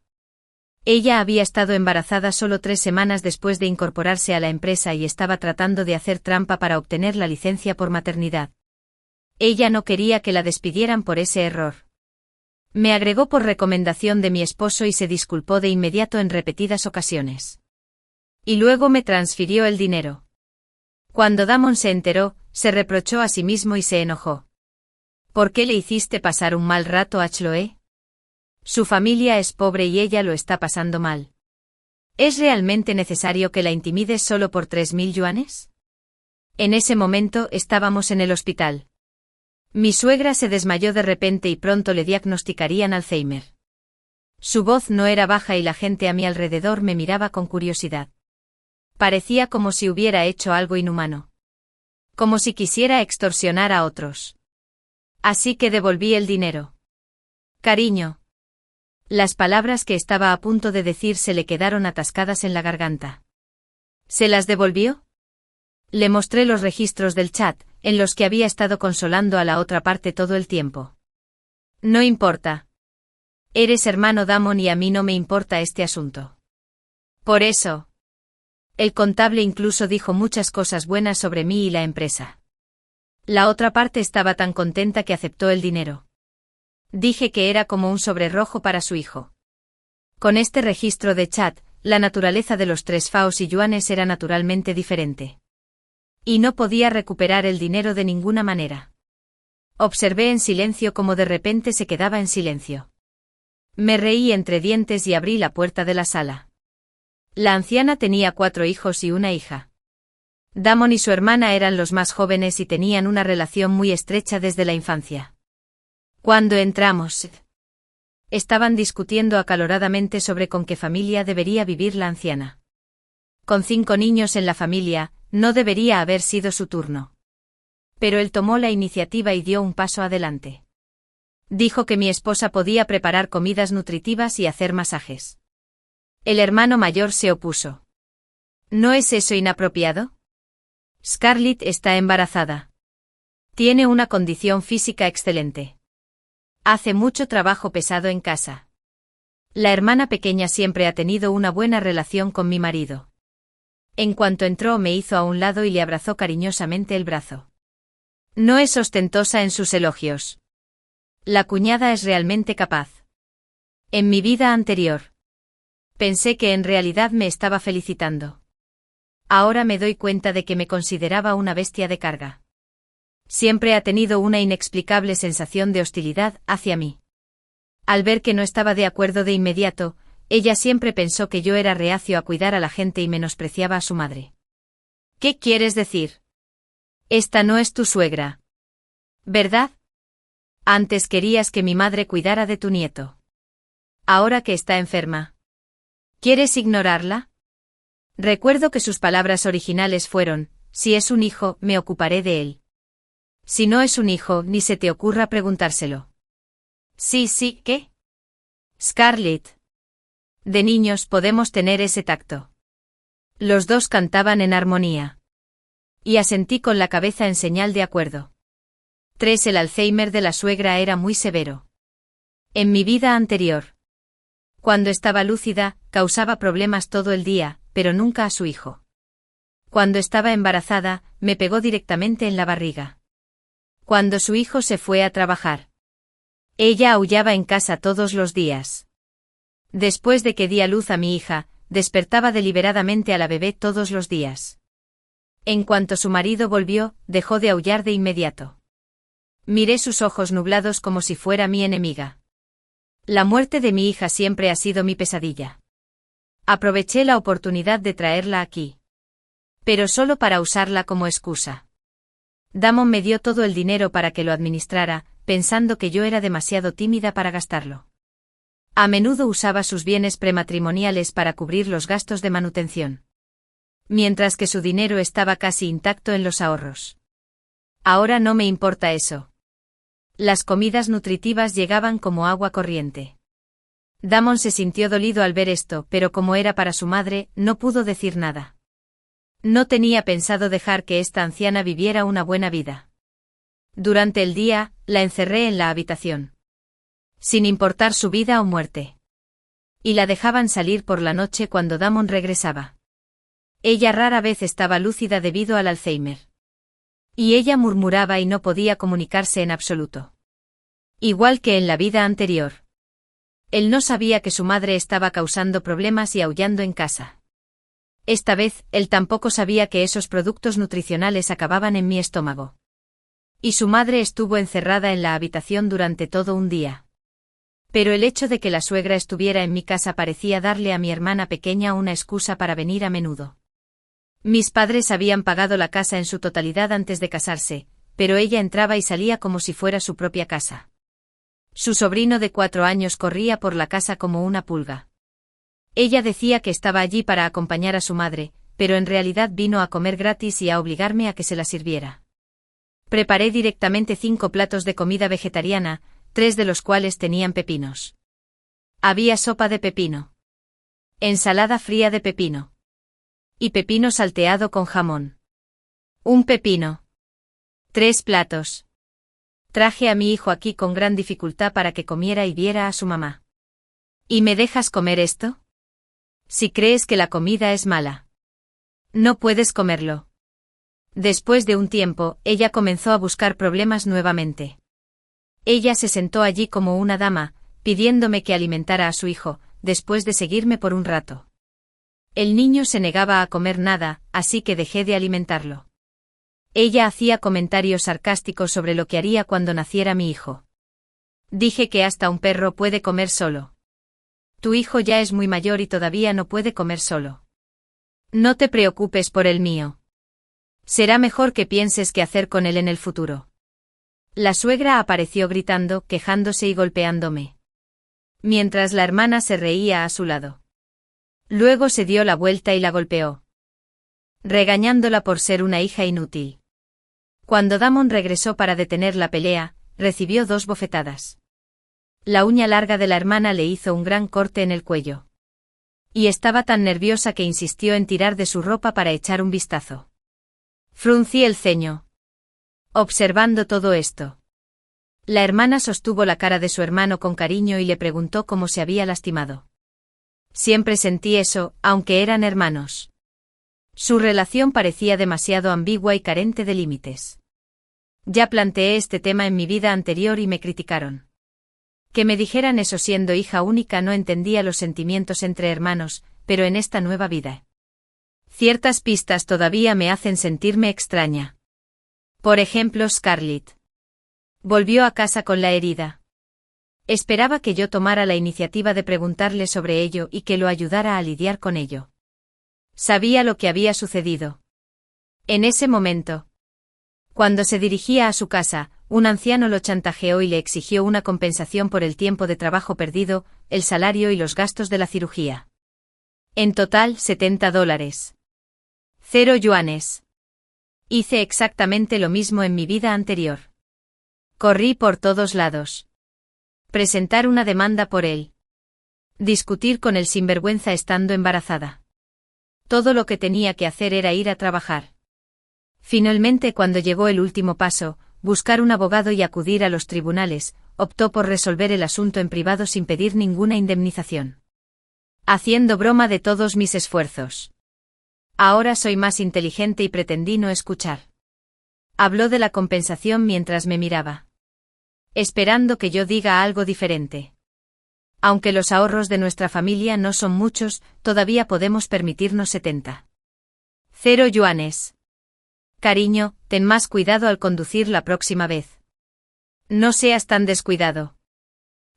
Ella había estado embarazada solo 3 semanas después de incorporarse a la empresa y estaba tratando de hacer trampa para obtener la licencia por maternidad. Ella no quería que la despidieran por ese error. Me agregó por recomendación de mi esposo y se disculpó de inmediato en repetidas ocasiones. Y luego me transfirió el dinero. Cuando Damon se enteró, se reprochó a sí mismo y se enojó. ¿Por qué le hiciste pasar un mal rato a Chloe? Su familia es pobre y ella lo está pasando mal. ¿Es realmente necesario que la intimides solo por 3.000 yuanes? En ese momento estábamos en el hospital. Mi suegra se desmayó de repente y pronto le diagnosticarían Alzheimer. Su voz no era baja y la gente a mi alrededor me miraba con curiosidad. Parecía como si hubiera hecho algo inhumano. Como si quisiera extorsionar a otros. Así que devolví el dinero. Cariño. Las palabras que estaba a punto de decir se le quedaron atascadas en la garganta. ¿Se las devolvió? Le mostré los registros del chat, en los que había estado consolando a la otra parte todo el tiempo. No importa. Eres hermano Damon y a mí no me importa este asunto. Por eso. El contable incluso dijo muchas cosas buenas sobre mí y la empresa. La otra parte estaba tan contenta que aceptó el dinero. Dije que era como un sobre rojo para su hijo. Con este registro de chat, la naturaleza de los 3 faos y yuanes era naturalmente diferente. Y no podía recuperar el dinero de ninguna manera. Observé en silencio cómo de repente se quedaba en silencio. Me reí entre dientes y abrí la puerta de la sala. La anciana tenía 4 hijos y una hija. Damon y su hermana eran los más jóvenes y tenían una relación muy estrecha desde la infancia. Cuando entramos, estaban discutiendo acaloradamente sobre con qué familia debería vivir la anciana. Con 5 niños en la familia, no debería haber sido su turno. Pero él tomó la iniciativa y dio un paso adelante. Dijo que mi esposa podía preparar comidas nutritivas y hacer masajes. El hermano mayor se opuso. ¿No es eso inapropiado? Scarlett está embarazada. Tiene una condición física excelente. Hace mucho trabajo pesado en casa. La hermana pequeña siempre ha tenido una buena relación con mi marido. En cuanto entró me hizo a un lado y le abrazó cariñosamente el brazo. No es ostentosa en sus elogios. La cuñada es realmente capaz. En mi vida anterior. Pensé que en realidad me estaba felicitando. Ahora me doy cuenta de que me consideraba una bestia de carga. Siempre ha tenido una inexplicable sensación de hostilidad hacia mí. Al ver que no estaba de acuerdo de inmediato, ella siempre pensó que yo era reacio a cuidar a la gente y menospreciaba a su madre. ¿Qué quieres decir? Esta no es tu suegra, ¿verdad? Antes querías que mi madre cuidara de tu nieto. Ahora que está enferma, ¿quieres ignorarla? Recuerdo que sus palabras originales fueron: si es un hijo, me ocuparé de él. Si no es un hijo, ni se te ocurra preguntárselo. Sí, ¿qué? Scarlett. De niños podemos tener ese tacto. Los dos cantaban en armonía. Y asentí con la cabeza en señal de acuerdo. 3. El Alzheimer de la suegra era muy severo. En mi vida anterior, cuando estaba lúcida, causaba problemas todo el día, pero nunca a su hijo. Cuando estaba embarazada, me pegó directamente en la barriga. Cuando su hijo se fue a trabajar, ella aullaba en casa todos los días. Después de que di a luz a mi hija, despertaba deliberadamente a la bebé todos los días. En cuanto su marido volvió, dejó de aullar de inmediato. Miré sus ojos nublados como si fuera mi enemiga. La muerte de mi hija siempre ha sido mi pesadilla. Aproveché la oportunidad de traerla aquí. Pero solo para usarla como excusa. Damon me dio todo el dinero para que lo administrara, pensando que yo era demasiado tímida para gastarlo. A menudo usaba sus bienes prematrimoniales para cubrir los gastos de manutención. Mientras que su dinero estaba casi intacto en los ahorros. Ahora no me importa eso. Las comidas nutritivas llegaban como agua corriente. Damon se sintió dolido al ver esto, pero como era para su madre, no pudo decir nada. No tenía pensado dejar que esta anciana viviera una buena vida. Durante el día, la encerré en la habitación. Sin importar su vida o muerte. Y la dejaban salir por la noche cuando Damon regresaba. Ella rara vez estaba lúcida debido al Alzheimer. Y ella murmuraba y no podía comunicarse en absoluto. Igual que en la vida anterior. Él no sabía que su madre estaba causando problemas y aullando en casa. Esta vez, él tampoco sabía que esos productos nutricionales acababan en mi estómago. Y su madre estuvo encerrada en la habitación durante todo un día. Pero el hecho de que la suegra estuviera en mi casa parecía darle a mi hermana pequeña una excusa para venir a menudo. Mis padres habían pagado la casa en su totalidad antes de casarse, pero ella entraba y salía como si fuera su propia casa. Su sobrino de 4 años corría por la casa como una pulga. Ella decía que estaba allí para acompañar a su madre, pero en realidad vino a comer gratis y a obligarme a que se la sirviera. Preparé directamente 5 platos de comida vegetariana, 3 de los cuales tenían pepinos. Había sopa de pepino. Ensalada fría de pepino. Y pepino salteado con jamón. Un pepino. 3 platos. Traje a mi hijo aquí con gran dificultad para que comiera y viera a su mamá. ¿Y me dejas comer esto? Si crees que la comida es mala. No puedes comerlo. Después de un tiempo, ella comenzó a buscar problemas nuevamente. Ella se sentó allí como una dama, pidiéndome que alimentara a su hijo, después de seguirme por un rato. El niño se negaba a comer nada, así que dejé de alimentarlo. Ella hacía comentarios sarcásticos sobre lo que haría cuando naciera mi hijo. Dije que hasta un perro puede comer solo. Tu hijo ya es muy mayor y todavía no puede comer solo. No te preocupes por el mío. Será mejor que pienses qué hacer con él en el futuro. La suegra apareció gritando, quejándose y golpeándome. Mientras la hermana se reía a su lado. Luego se dio la vuelta y la golpeó. Regañándola por ser una hija inútil. Cuando Damon regresó para detener la pelea, recibió 2 bofetadas. La uña larga de la hermana le hizo un gran corte en el cuello. Y estaba tan nerviosa que insistió en tirar de su ropa para echar un vistazo. Fruncí el ceño. Observando todo esto. La hermana sostuvo la cara de su hermano con cariño y le preguntó cómo se había lastimado. Siempre sentí eso, aunque eran hermanos. Su relación parecía demasiado ambigua y carente de límites. Ya planteé este tema en mi vida anterior y me criticaron. Que me dijeran eso siendo hija única no entendía los sentimientos entre hermanos, pero en esta nueva vida. Ciertas pistas todavía me hacen sentirme extraña. Por ejemplo, Scarlett. Volvió a casa con la herida. Esperaba que yo tomara la iniciativa de preguntarle sobre ello y que lo ayudara a lidiar con ello. Sabía lo que había sucedido. En ese momento, cuando se dirigía a su casa, un anciano lo chantajeó y le exigió una compensación por el tiempo de trabajo perdido, el salario y los gastos de la cirugía. En total, $70. 0 yuanes. Hice exactamente lo mismo en mi vida anterior. Corrí por todos lados. Presentar una demanda por él. Discutir con el sinvergüenza estando embarazada. Todo lo que tenía que hacer era ir a trabajar. Finalmente, cuando llegó el último paso, buscar un abogado y acudir a los tribunales, optó por resolver el asunto en privado sin pedir ninguna indemnización. Haciendo broma de todos mis esfuerzos. Ahora soy más inteligente y pretendí no escuchar. Habló de la compensación mientras me miraba. Esperando que yo diga algo diferente. Aunque los ahorros de nuestra familia no son muchos, todavía podemos permitirnos 70. 0 yuanes. Cariño, ten más cuidado al conducir la próxima vez. No seas tan descuidado.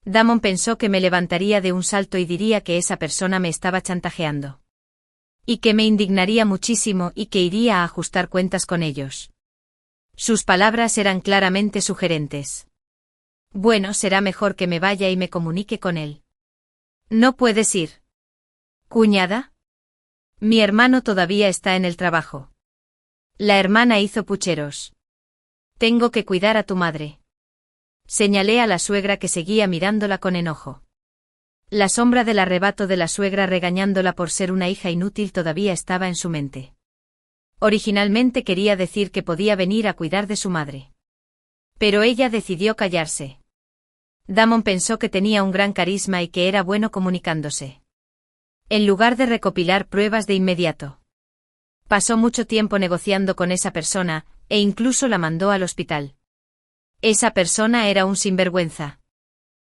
Damon pensó que me levantaría de un salto y diría que esa persona me estaba chantajeando. Y que me indignaría muchísimo y que iría a ajustar cuentas con ellos. Sus palabras eran claramente sugerentes. Bueno, será mejor que me vaya y me comunique con él. ¿No puedes ir? ¿Cuñada? Mi hermano todavía está en el trabajo. La hermana hizo pucheros. Tengo que cuidar a tu madre. Señalé a la suegra que seguía mirándola con enojo. La sombra del arrebato de la suegra regañándola por ser una hija inútil todavía estaba en su mente. Originalmente quería decir que podía venir a cuidar de su madre. Pero ella decidió callarse. Damon pensó que tenía un gran carisma y que era bueno comunicándose. En lugar de recopilar pruebas de inmediato. Pasó mucho tiempo negociando con esa persona, e incluso la mandó al hospital. Esa persona era un sinvergüenza.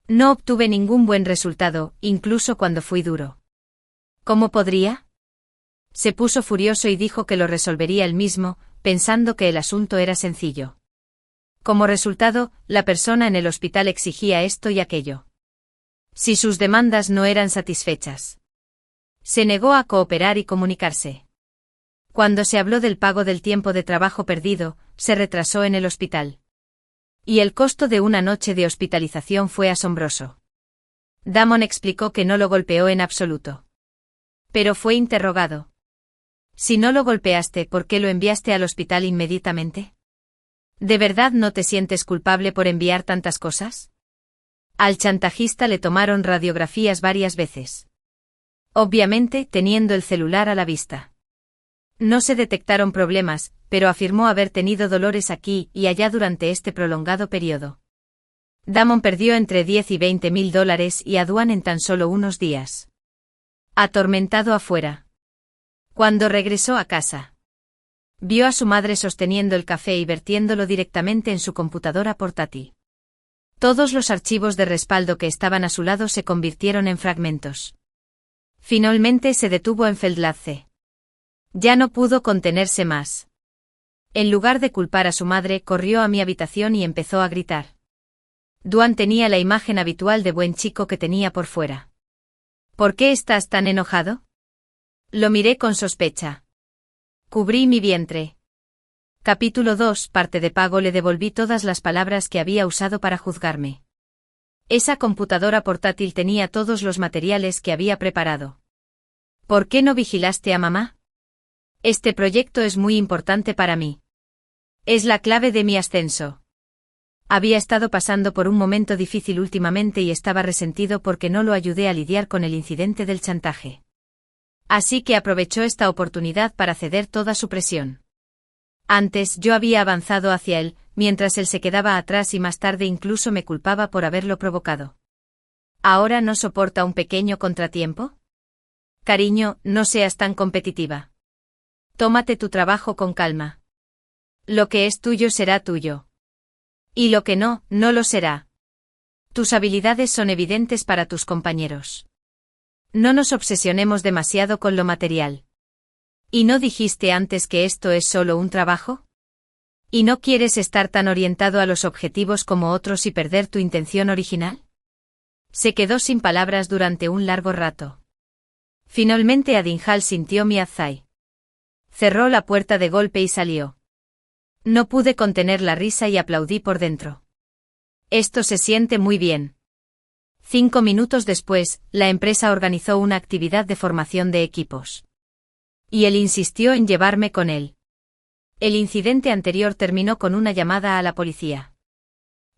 No obtuve ningún buen resultado, incluso cuando fui duro. ¿Cómo podría? Se puso furioso y dijo que lo resolvería él mismo, pensando que el asunto era sencillo. Como resultado, la persona en el hospital exigía esto y aquello. Si sus demandas no eran satisfechas. Se negó a cooperar y comunicarse. Cuando se habló del pago del tiempo de trabajo perdido, se retrasó en el hospital. Y el costo de una noche de hospitalización fue asombroso. Damon explicó que no lo golpeó en absoluto. Pero fue interrogado. Si no lo golpeaste, ¿por qué lo enviaste al hospital inmediatamente? ¿De verdad no te sientes culpable por enviar tantas cosas? Al chantajista le tomaron radiografías varias veces. Obviamente, teniendo el celular a la vista. No se detectaron problemas, pero afirmó haber tenido dolores aquí y allá durante este prolongado periodo. Damon perdió entre $10 y $20,000 y a Duan en tan solo unos días. Atormentado afuera. Cuando regresó a casa, vio a su madre sosteniendo el café y vertiéndolo directamente en su computadora portátil. Todos los archivos de respaldo que estaban a su lado se convirtieron en fragmentos. Finalmente se detuvo en Feldlace. Ya no pudo contenerse más. En lugar de culpar a su madre, corrió a mi habitación y empezó a gritar. Duan tenía la imagen habitual de buen chico que tenía por fuera. ¿Por qué estás tan enojado? Lo miré con sospecha. Cubrí mi vientre. Capítulo 2. Parte de pago. Le devolví todas las palabras que había usado para juzgarme. Esa computadora portátil tenía todos los materiales que había preparado. ¿Por qué no vigilaste a mamá? Este proyecto es muy importante para mí. Es la clave de mi ascenso. Había estado pasando por un momento difícil últimamente y estaba resentido porque no lo ayudé a lidiar con el incidente del chantaje. Así que aprovechó esta oportunidad para ceder toda su presión. Antes yo había avanzado hacia él, mientras él se quedaba atrás y más tarde incluso me culpaba por haberlo provocado. ¿Ahora no soporta un pequeño contratiempo? Cariño, no seas tan competitiva. Tómate tu trabajo con calma. Lo que es tuyo será tuyo. Y lo que no, no lo será. Tus habilidades son evidentes para tus compañeros. No nos obsesionemos demasiado con lo material. ¿Y no dijiste antes que esto es solo un trabajo? ¿Y no quieres estar tan orientado a los objetivos como otros y perder tu intención original? Se quedó sin palabras durante un largo rato. Finalmente Adinjal sintió mi azai. Cerró la puerta de golpe y salió. No pude contener la risa y aplaudí por dentro. Esto se siente muy bien. 5 minutos después, la empresa organizó una actividad de formación de equipos. Y él insistió en llevarme con él. El incidente anterior terminó con una llamada a la policía.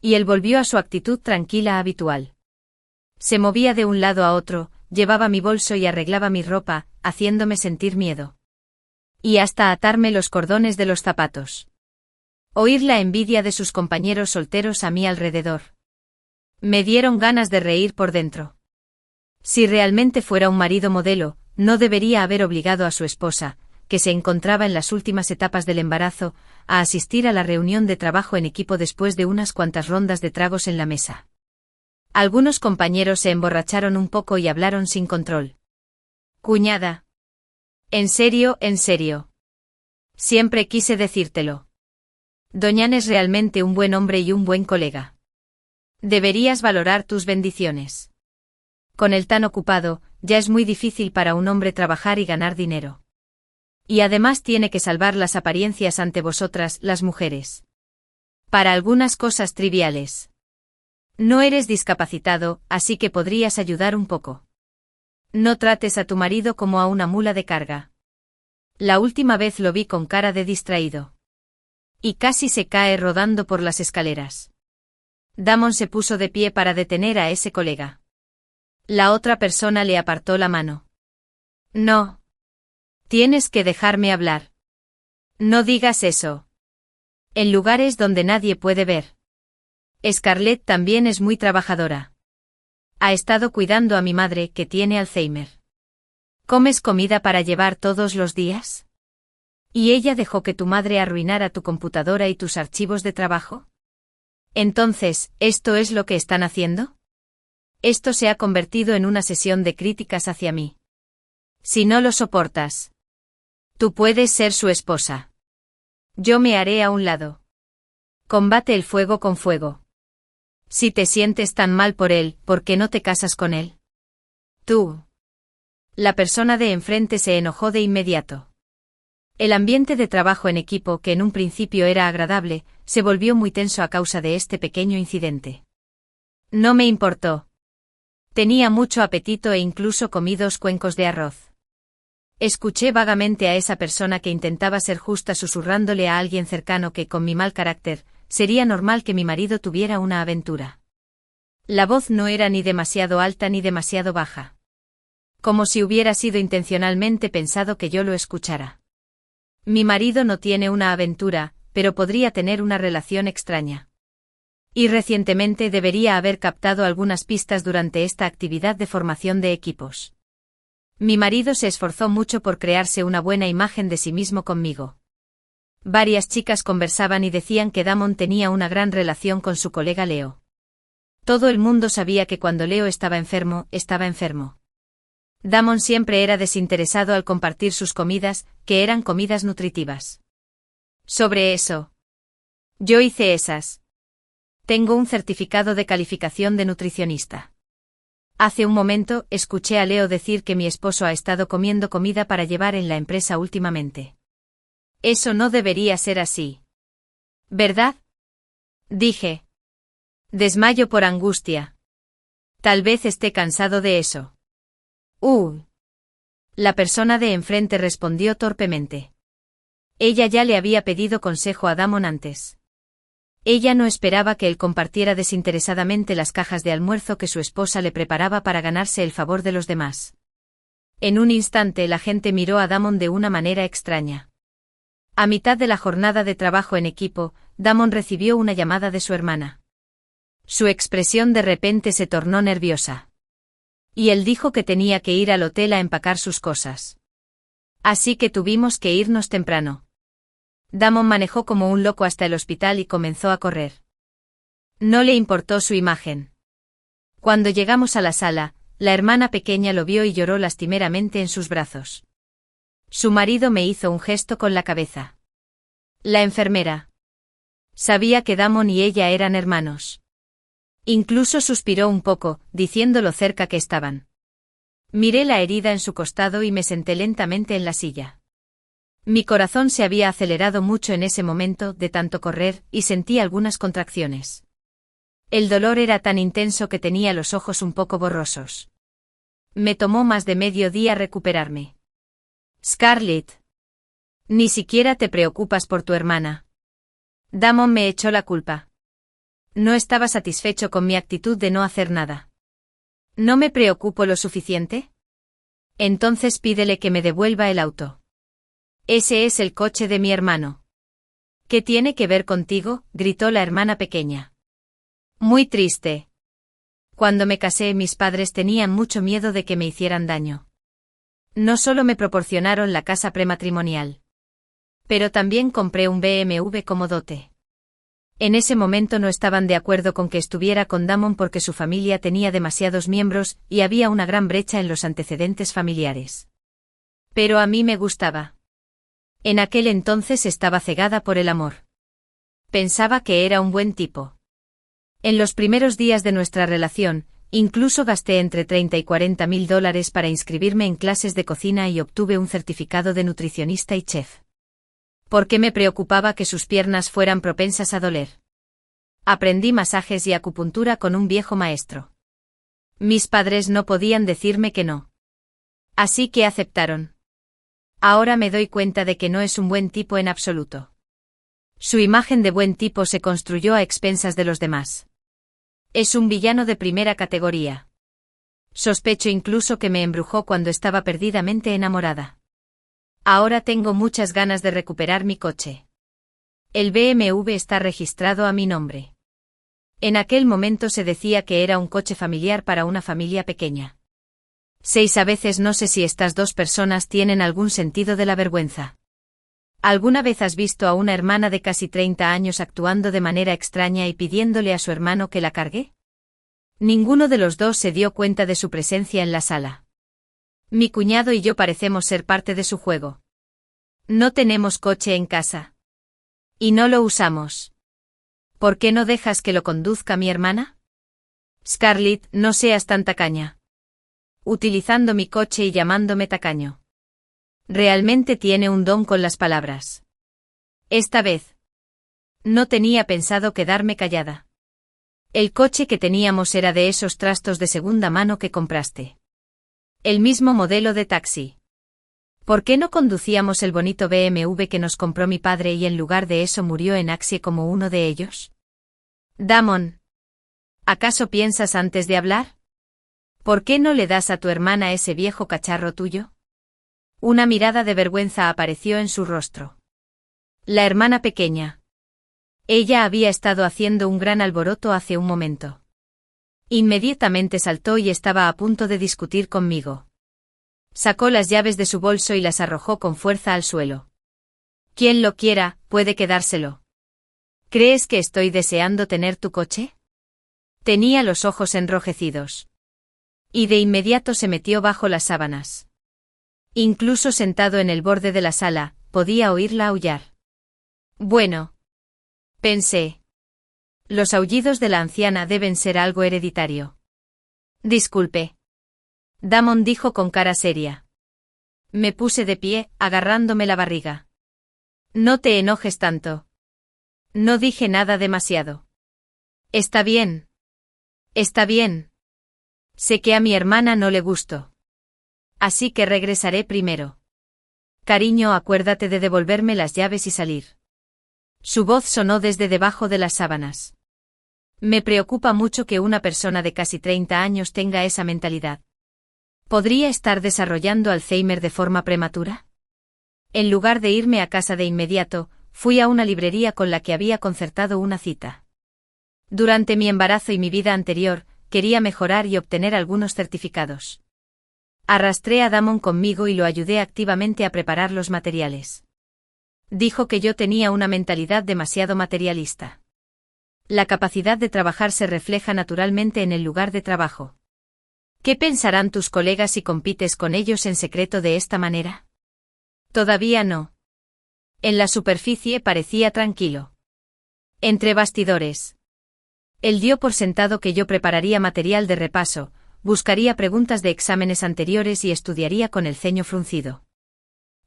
Y él volvió a su actitud tranquila habitual. Se movía de un lado a otro, llevaba mi bolso y arreglaba mi ropa, haciéndome sentir miedo. Y hasta atarme los cordones de los zapatos. Oír la envidia de sus compañeros solteros a mi alrededor. Me dieron ganas de reír por dentro. Si realmente fuera un marido modelo, no debería haber obligado a su esposa, que se encontraba en las últimas etapas del embarazo, a asistir a la reunión de trabajo en equipo después de unas cuantas rondas de tragos en la mesa. Algunos compañeros se emborracharon un poco y hablaron sin control. Cuñada. En serio. Siempre quise decírtelo. Doñán es realmente un buen hombre y un buen colega. Deberías valorar tus bendiciones. Con él tan ocupado, ya es muy difícil para un hombre trabajar y ganar dinero. Y además tiene que salvar las apariencias ante vosotras, las mujeres. Para algunas cosas triviales. No eres discapacitado, así que podrías ayudar un poco. No trates a tu marido como a una mula de carga. La última vez lo vi con cara de distraído. Y casi se cae rodando por las escaleras. Damon se puso de pie para detener a ese colega. La otra persona le apartó la mano. No. Tienes que dejarme hablar. No digas eso. En lugares donde nadie puede ver. Scarlett también es muy trabajadora. Ha estado cuidando a mi madre, que tiene Alzheimer. ¿Comes comida para llevar todos los días? ¿Y ella dejó que tu madre arruinara tu computadora y tus archivos de trabajo? Entonces, ¿esto es lo que están haciendo? Esto se ha convertido en una sesión de críticas hacia mí. Si no lo soportas, tú puedes ser su esposa. Yo me haré a un lado. Combate el fuego con fuego. Si te sientes tan mal por él, ¿por qué no te casas con él? Tú. La persona de enfrente se enojó de inmediato. El ambiente de trabajo en equipo, que en un principio era agradable, se volvió muy tenso a causa de este pequeño incidente. No me importó. Tenía mucho apetito e incluso comí 2 cuencos de arroz. Escuché vagamente a esa persona que intentaba ser justa susurrándole a alguien cercano que, con mi mal carácter, sería normal que mi marido tuviera una aventura. La voz no era ni demasiado alta ni demasiado baja. Como si hubiera sido intencionalmente pensado que yo lo escuchara. Mi marido no tiene una aventura, pero podría tener una relación extraña. Y recientemente debería haber captado algunas pistas durante esta actividad de formación de equipos. Mi marido se esforzó mucho por crearse una buena imagen de sí mismo conmigo. Varias chicas conversaban y decían que Damon tenía una gran relación con su colega Leo. Todo el mundo sabía que cuando Leo estaba enfermo, estaba enfermo. Damon siempre era desinteresado al compartir sus comidas, que eran comidas nutritivas. Sobre eso. Yo hice esas. Tengo un certificado de calificación de nutricionista. Hace un momento, escuché a Leo decir que mi esposo ha estado comiendo comida para llevar en la empresa últimamente. Eso no debería ser así. ¿Verdad? Dije. Desmayo por angustia. Tal vez esté cansado de eso. La persona de enfrente respondió torpemente. Ella ya le había pedido consejo a Damon antes. Ella no esperaba que él compartiera desinteresadamente las cajas de almuerzo que su esposa le preparaba para ganarse el favor de los demás. En un instante la gente miró a Damon de una manera extraña. A mitad de la jornada de trabajo en equipo, Damon recibió una llamada de su hermana. Su expresión de repente se tornó nerviosa. Y él dijo que tenía que ir al hotel a empacar sus cosas. Así que tuvimos que irnos temprano. Damon manejó como un loco hasta el hospital y comenzó a correr. No le importó su imagen. Cuando llegamos a la sala, la hermana pequeña lo vio y lloró lastimeramente en sus brazos. Su marido me hizo un gesto con la cabeza. La enfermera. Sabía que Damon y ella eran hermanos. Incluso suspiró un poco, diciendo lo cerca que estaban. Miré la herida en su costado y me senté lentamente en la silla. Mi corazón se había acelerado mucho en ese momento de tanto correr y sentí algunas contracciones. El dolor era tan intenso que tenía los ojos un poco borrosos. Me tomó más de medio día recuperarme. Scarlett. Ni siquiera te preocupas por tu hermana. Damon me echó la culpa. No estaba satisfecho con mi actitud de no hacer nada. ¿No me preocupo lo suficiente? Entonces pídele que me devuelva el auto. Ese es el coche de mi hermano. ¿Qué tiene que ver contigo?, gritó la hermana pequeña. Muy triste. Cuando me casé, mis padres tenían mucho miedo de que me hicieran daño. No solo me proporcionaron la casa prematrimonial, pero también compré un BMW como dote. En ese momento no estaban de acuerdo con que estuviera con Damon porque su familia tenía demasiados miembros y había una gran brecha en los antecedentes familiares. Pero a mí me gustaba. En aquel entonces estaba cegada por el amor. Pensaba que era un buen tipo. En los primeros días de nuestra relación, incluso gasté entre $30,000 y $40,000 para inscribirme en clases de cocina y obtuve un certificado de nutricionista y chef. ¿Por qué me preocupaba que sus piernas fueran propensas a doler? Aprendí masajes y acupuntura con un viejo maestro. Mis padres no podían decirme que no. Así que aceptaron. Ahora me doy cuenta de que no es un buen tipo en absoluto. Su imagen de buen tipo se construyó a expensas de los demás. Es un villano de primera categoría. Sospecho incluso que me embrujó cuando estaba perdidamente enamorada. Ahora tengo muchas ganas de recuperar mi coche. El BMW está registrado a mi nombre. En aquel momento se decía que era un coche familiar para una familia pequeña. 6 a veces no sé si estas dos personas tienen algún sentido de la vergüenza. ¿Alguna vez has visto a una hermana de casi 30 años actuando de manera extraña y pidiéndole a su hermano que la cargue? Ninguno de los dos se dio cuenta de su presencia en la sala. Mi cuñado y yo parecemos ser parte de su juego. No tenemos coche en casa. Y no lo usamos. ¿Por qué no dejas que lo conduzca mi hermana? Scarlett, no seas tan tacaña. Utilizando mi coche y llamándome tacaño. Realmente tiene un don con las palabras. Esta vez. No tenía pensado quedarme callada. El coche que teníamos era de esos trastos de segunda mano que compraste. El mismo modelo de taxi. ¿Por qué no conducíamos el bonito BMW que nos compró mi padre y en lugar de eso murió en Axie como uno de ellos? Damon. ¿Acaso piensas antes de hablar? ¿Por qué no le das a tu hermana ese viejo cacharro tuyo? Una mirada de vergüenza apareció en su rostro. La hermana pequeña. Ella había estado haciendo un gran alboroto hace un momento. Inmediatamente saltó y estaba a punto de discutir conmigo. Sacó las llaves de su bolso y las arrojó con fuerza al suelo. Quien lo quiera, puede quedárselo. ¿Crees que estoy deseando tener tu coche? Tenía los ojos enrojecidos. Y de inmediato se metió bajo las sábanas. Incluso sentado en el borde de la sala, podía oírla aullar. Bueno. Pensé. Los aullidos de la anciana deben ser algo hereditario. Disculpe. Damon dijo con cara seria. Me puse de pie, agarrándome la barriga. No te enojes tanto. No dije nada demasiado. Está bien. Está bien. Sé que a mi hermana no le gustó. Así que regresaré primero. Cariño, acuérdate de devolverme las llaves y salir. Su voz sonó desde debajo de las sábanas. Me preocupa mucho que una persona de casi 30 años tenga esa mentalidad. ¿Podría estar desarrollando Alzheimer de forma prematura? En lugar de irme a casa de inmediato, fui a una librería con la que había concertado una cita. Durante mi embarazo y mi vida anterior, quería mejorar y obtener algunos certificados. Arrastré a Damon conmigo y lo ayudé activamente a preparar los materiales. Dijo que yo tenía una mentalidad demasiado materialista. La capacidad de trabajar se refleja naturalmente en el lugar de trabajo. ¿Qué pensarán tus colegas si compites con ellos en secreto de esta manera? Todavía no. En la superficie parecía tranquilo. Entre bastidores. Él dio por sentado que yo prepararía material de repaso, buscaría preguntas de exámenes anteriores y estudiaría con el ceño fruncido.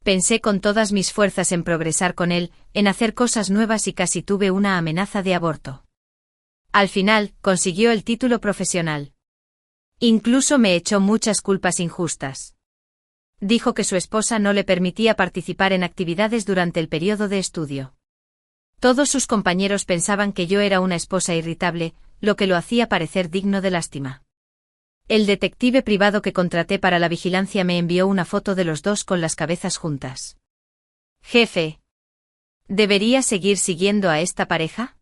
Pensé con todas mis fuerzas en progresar con él, en hacer cosas nuevas y casi tuve una amenaza de aborto. Al final, consiguió el título profesional. Incluso me echó muchas culpas injustas. Dijo que su esposa no le permitía participar en actividades durante el periodo de estudio. Todos sus compañeros pensaban que yo era una esposa irritable, lo que lo hacía parecer digno de lástima. El detective privado que contraté para la vigilancia me envió una foto de los dos con las cabezas juntas. Jefe. ¿Debería seguir siguiendo a esta pareja?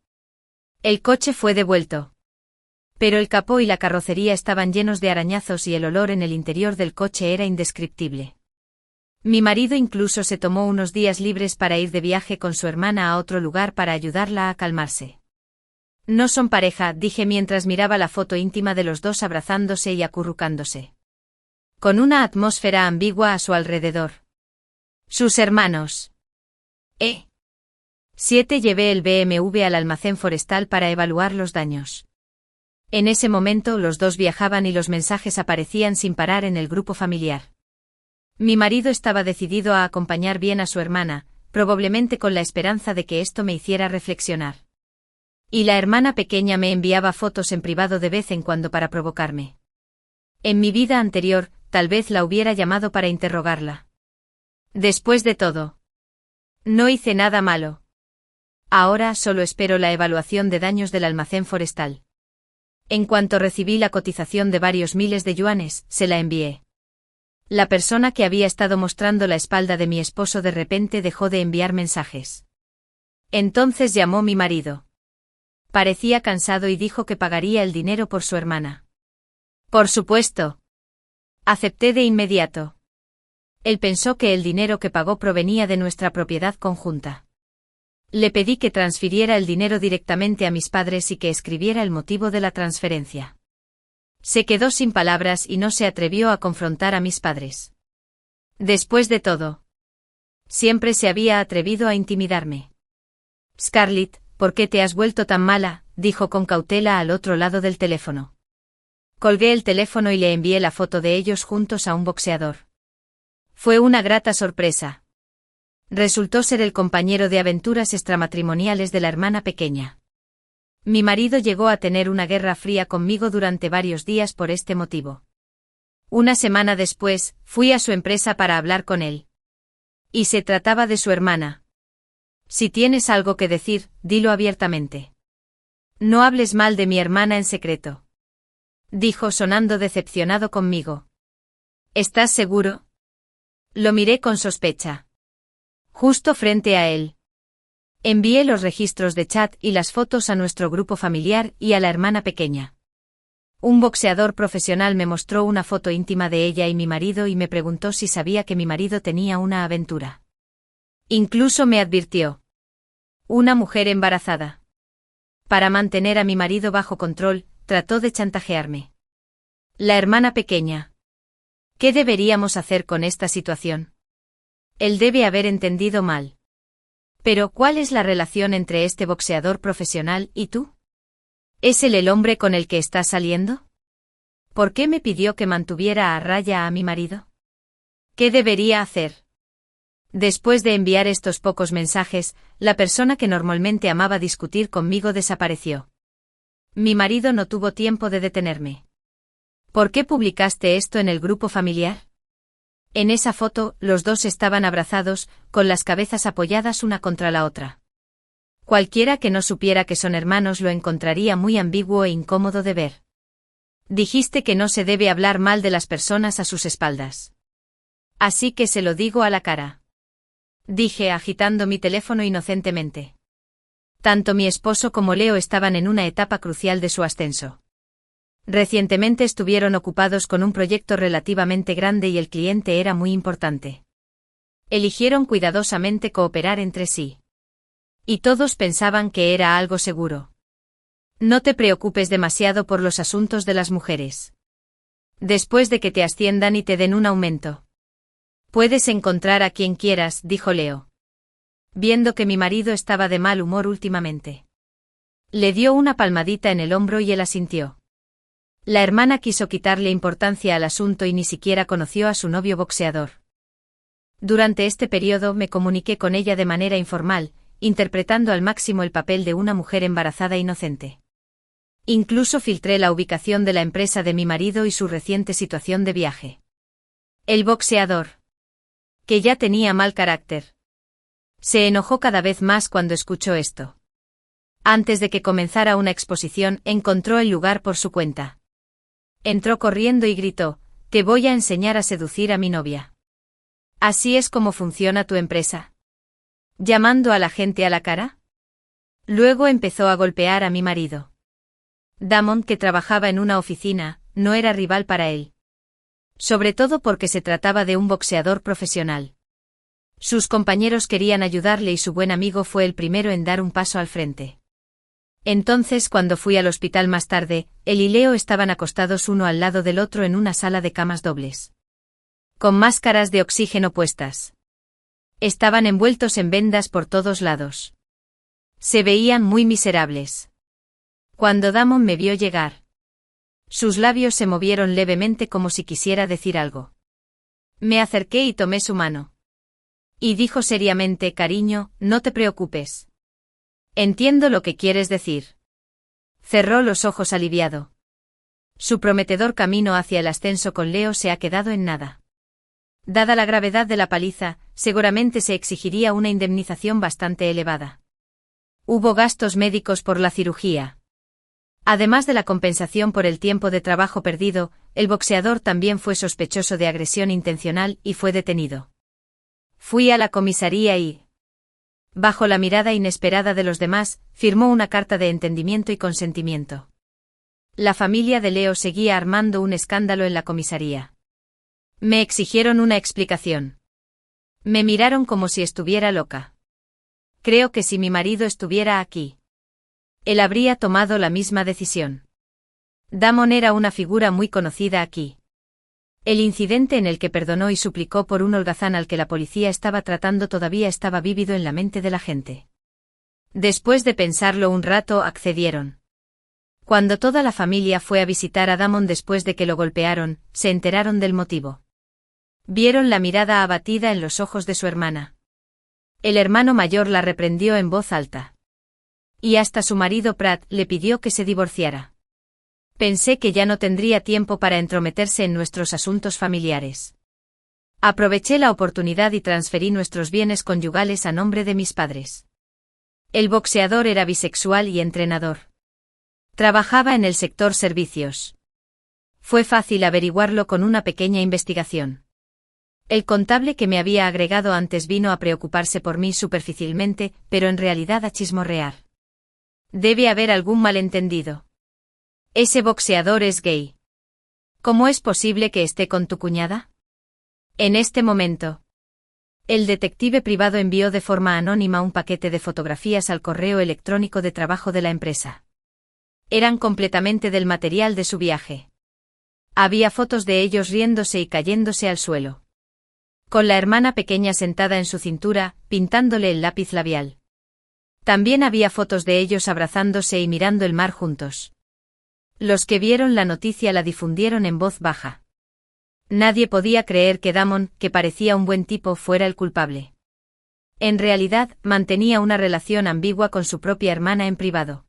El coche fue devuelto. Pero el capó y la carrocería estaban llenos de arañazos y el olor en el interior del coche era indescriptible. Mi marido incluso se tomó unos días libres para ir de viaje con su hermana a otro lugar para ayudarla a calmarse. No son pareja, dije mientras miraba la foto íntima de los dos abrazándose y acurrucándose. Con una atmósfera ambigua a su alrededor. Sus hermanos. 7 Llevé el BMW al almacén forestal para evaluar los daños. En ese momento los dos viajaban y los mensajes aparecían sin parar en el grupo familiar. Mi marido estaba decidido a acompañar bien a su hermana, probablemente con la esperanza de que esto me hiciera reflexionar. Y la hermana pequeña me enviaba fotos en privado de vez en cuando para provocarme. En mi vida anterior, tal vez la hubiera llamado para interrogarla. Después de todo, no hice nada malo. Ahora solo espero la evaluación de daños del almacén forestal. En cuanto recibí la cotización de varios miles de yuanes, se la envié. La persona que había estado mostrando la espalda de mi esposo de repente dejó de enviar mensajes. Entonces llamó mi marido. Parecía cansado y dijo que pagaría el dinero por su hermana. Por supuesto. Acepté de inmediato. Él pensó que el dinero que pagó provenía de nuestra propiedad conjunta. Le pedí que transfiriera el dinero directamente a mis padres y que escribiera el motivo de la transferencia. Se quedó sin palabras y no se atrevió a confrontar a mis padres. Después de todo, siempre se había atrevido a intimidarme. Scarlett, ¿por qué te has vuelto tan mala?, dijo con cautela al otro lado del teléfono. Colgué el teléfono y le envié la foto de ellos juntos a un boxeador. Fue una grata sorpresa. Resultó ser el compañero de aventuras extramatrimoniales de la hermana pequeña. Mi marido llegó a tener una guerra fría conmigo durante varios días por este motivo. Una semana después, fui a su empresa para hablar con él. Y se trataba de su hermana. Si tienes algo que decir, dilo abiertamente. No hables mal de mi hermana en secreto. Dijo sonando decepcionado conmigo. ¿Estás seguro? Lo miré con sospecha. Justo frente a él. Envié los registros de chat y las fotos a nuestro grupo familiar y a la hermana pequeña. Un boxeador profesional me mostró una foto íntima de ella y mi marido y me preguntó si sabía que mi marido tenía una aventura. Incluso me advirtió. Una mujer embarazada. Para mantener a mi marido bajo control, trató de chantajearme. La hermana pequeña. ¿Qué deberíamos hacer con esta situación? Él debe haber entendido mal. Pero, ¿cuál es la relación entre este boxeador profesional y tú? ¿Es él el hombre con el que estás saliendo? ¿Por qué me pidió que mantuviera a raya a mi marido? ¿Qué debería hacer? Después de enviar estos pocos mensajes, la persona que normalmente amaba discutir conmigo desapareció. Mi marido no tuvo tiempo de detenerme. ¿Por qué publicaste esto en el grupo familiar? En esa foto, los dos estaban abrazados, con las cabezas apoyadas una contra la otra. Cualquiera que no supiera que son hermanos lo encontraría muy ambiguo e incómodo de ver. Dijiste que no se debe hablar mal de las personas a sus espaldas. Así que se lo digo a la cara. Dije agitando mi teléfono inocentemente. Tanto mi esposo como Leo estaban en una etapa crucial de su ascenso. Recientemente estuvieron ocupados con un proyecto relativamente grande y el cliente era muy importante. Eligieron cuidadosamente cooperar entre sí. Y todos pensaban que era algo seguro. No te preocupes demasiado por los asuntos de las mujeres. Después de que te asciendan y te den un aumento. Puedes encontrar a quien quieras, dijo Leo. Viendo que mi marido estaba de mal humor últimamente. Le dio una palmadita en el hombro y él asintió. La hermana quiso quitarle importancia al asunto y ni siquiera conoció a su novio boxeador. Durante este periodo me comuniqué con ella de manera informal, interpretando al máximo el papel de una mujer embarazada inocente. Incluso filtré la ubicación de la empresa de mi marido y su reciente situación de viaje. El boxeador, que ya tenía mal carácter, se enojó cada vez más cuando escuchó esto. Antes de que comenzara una exposición, encontró el lugar por su cuenta. Entró corriendo y gritó: «Te voy a enseñar a seducir a mi novia. ¿Así es como funciona tu empresa? ¿Llamando a la gente a la cara?». Luego empezó a golpear a mi marido. Damon, que trabajaba en una oficina, no era rival para él. Sobre todo porque se trataba de un boxeador profesional. Sus compañeros querían ayudarle y su buen amigo fue el primero en dar un paso al frente. Entonces, cuando fui al hospital más tarde, él y Leo estaban acostados uno al lado del otro en una sala de camas dobles, con máscaras de oxígeno puestas. Estaban envueltos en vendas por todos lados. Se veían muy miserables. Cuando Damon me vio llegar, sus labios se movieron levemente como si quisiera decir algo. Me acerqué y tomé su mano. Y dijo seriamente: «Cariño, no te preocupes. Entiendo lo que quieres decir». Cerró los ojos aliviado. Su prometedor camino hacia el ascenso con Leo se ha quedado en nada. Dada la gravedad de la paliza, seguramente se exigiría una indemnización bastante elevada. Hubo gastos médicos por la cirugía. Además de la compensación por el tiempo de trabajo perdido, el boxeador también fue sospechoso de agresión intencional y fue detenido. Fui a la comisaría y, bajo la mirada inesperada de los demás, firmó una carta de entendimiento y consentimiento. La familia de Leo seguía armando un escándalo en la comisaría. Me exigieron una explicación. Me miraron como si estuviera loca. Creo que si mi marido estuviera aquí, él habría tomado la misma decisión. Damon era una figura muy conocida aquí. El incidente en el que perdonó y suplicó por un holgazán al que la policía estaba tratando todavía estaba vívido en la mente de la gente. Después de pensarlo un rato, accedieron. Cuando toda la familia fue a visitar a Damon después de que lo golpearon, se enteraron del motivo. Vieron la mirada abatida en los ojos de su hermana. El hermano mayor la reprendió en voz alta. Y hasta su marido Pratt le pidió que se divorciara. Pensé que ya no tendría tiempo para entrometerse en nuestros asuntos familiares. Aproveché la oportunidad y transferí nuestros bienes conyugales a nombre de mis padres. El boxeador era bisexual y entrenador. Trabajaba en el sector servicios. Fue fácil averiguarlo con una pequeña investigación. El contable que me había agregado antes vino a preocuparse por mí superficialmente, pero en realidad a chismorrear. Debe haber algún malentendido. Ese boxeador es gay. ¿Cómo es posible que esté con tu cuñada? En este momento, el detective privado envió de forma anónima un paquete de fotografías al correo electrónico de trabajo de la empresa. Eran completamente del material de su viaje. Había fotos de ellos riéndose y cayéndose al suelo, con la hermana pequeña sentada en su cintura, pintándole el lápiz labial. También había fotos de ellos abrazándose y mirando el mar juntos. Los que vieron la noticia la difundieron en voz baja. Nadie podía creer que Damon, que parecía un buen tipo, fuera el culpable. En realidad, mantenía una relación ambigua con su propia hermana en privado.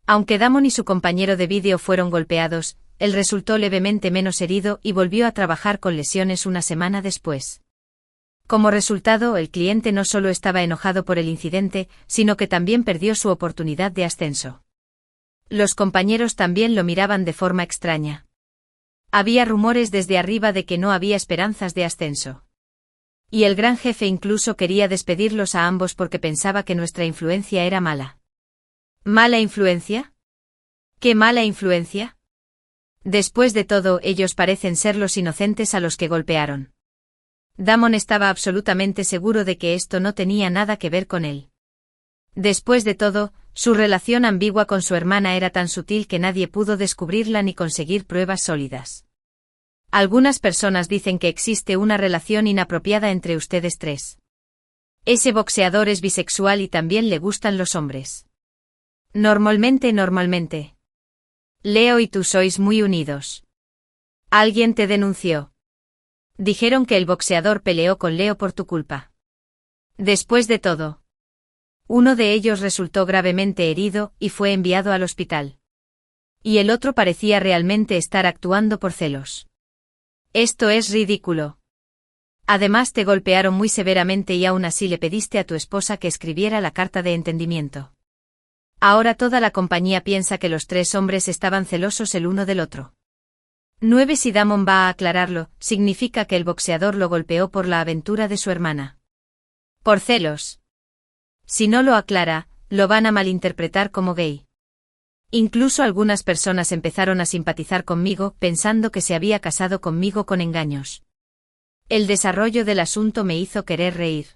Aunque Damon y su compañero de vídeo fueron golpeados, él resultó levemente menos herido y volvió a trabajar con lesiones una semana después. Como resultado, el cliente no solo estaba enojado por el incidente, sino que también perdió su oportunidad de ascenso. Los compañeros también lo miraban de forma extraña. Había rumores desde arriba de que no había esperanzas de ascenso. Y el gran jefe incluso quería despedirlos a ambos porque pensaba que nuestra influencia era mala. ¿Mala influencia? ¿Qué mala influencia? Después de todo, ellos parecen ser los inocentes a los que golpearon. Damon estaba absolutamente seguro de que esto no tenía nada que ver con él. Después de todo, su relación ambigua con su hermana era tan sutil que nadie pudo descubrirla ni conseguir pruebas sólidas. Algunas personas dicen que existe una relación inapropiada entre ustedes tres. Ese boxeador es bisexual y también le gustan los hombres. Normalmente. Leo y tú sois muy unidos. ¿Alguien te denunció? Dijeron que el boxeador peleó con Leo por tu culpa. Después de todo, uno de ellos resultó gravemente herido y fue enviado al hospital. Y el otro parecía realmente estar actuando por celos. Esto es ridículo. Además te golpearon muy severamente y aún así le pediste a tu esposa que escribiera la carta de entendimiento. Ahora toda la compañía piensa que los tres hombres estaban celosos el uno del otro. 9. Si Damon va a aclararlo, significa que el boxeador lo golpeó por la aventura de su hermana. Por celos. Si no lo aclara, lo van a malinterpretar como gay. Incluso algunas personas empezaron a simpatizar conmigo pensando que se había casado conmigo con engaños. El desarrollo del asunto me hizo querer reír.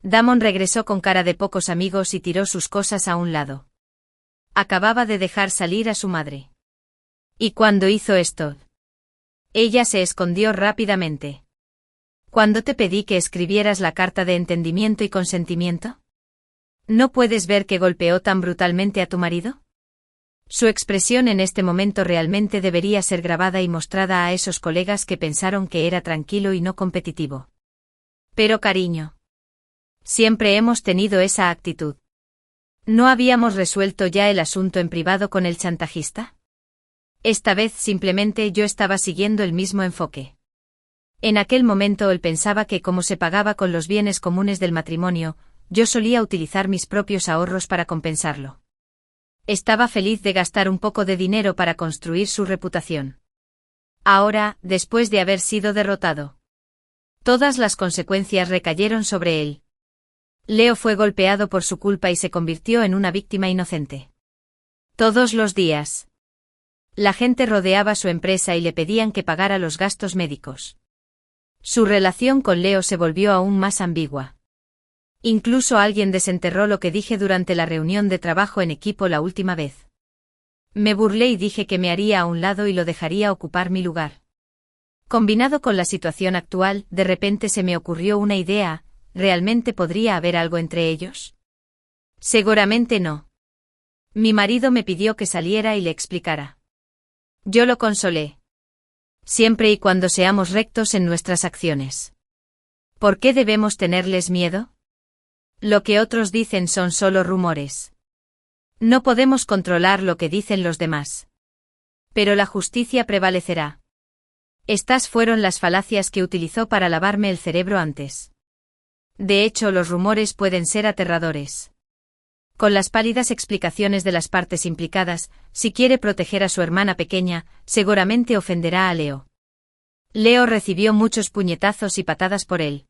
Damon regresó con cara de pocos amigos y tiró sus cosas a un lado. Acababa de dejar salir a su madre. ¿Y cuándo hizo esto? Ella se escondió rápidamente. ¿Cuándo te pedí que escribieras la carta de entendimiento y consentimiento? ¿No puedes ver que golpeó tan brutalmente a tu marido? Su expresión en este momento realmente debería ser grabada y mostrada a esos colegas que pensaron que era tranquilo y no competitivo. Pero cariño, siempre hemos tenido esa actitud. ¿No habíamos resuelto ya el asunto en privado con el chantajista? Esta vez simplemente yo estaba siguiendo el mismo enfoque. En aquel momento él pensaba que como se pagaba con los bienes comunes del matrimonio, yo solía utilizar mis propios ahorros para compensarlo. Estaba feliz de gastar un poco de dinero para construir su reputación. Ahora, después de haber sido derrotado, todas las consecuencias recayeron sobre él. Leo fue golpeado por su culpa y se convirtió en una víctima inocente. Todos los días, la gente rodeaba su empresa y le pedían que pagara los gastos médicos. Su relación con Leo se volvió aún más ambigua. Incluso alguien desenterró lo que dije durante la reunión de trabajo en equipo la última vez. Me burlé y dije que me haría a un lado y lo dejaría ocupar mi lugar. Combinado con la situación actual, de repente se me ocurrió una idea: ¿realmente podría haber algo entre ellos? Seguramente no. Mi marido me pidió que saliera y le explicara. Yo lo consolé. Siempre y cuando seamos rectos en nuestras acciones. ¿Por qué debemos tenerles miedo? Lo que otros dicen son solo rumores. No podemos controlar lo que dicen los demás. Pero la justicia prevalecerá. Estas fueron las falacias que utilizó para lavarme el cerebro antes. De hecho, los rumores pueden ser aterradores. Con las pálidas explicaciones de las partes implicadas, si quiere proteger a su hermana pequeña, seguramente ofenderá a Leo. Leo recibió muchos puñetazos y patadas por él.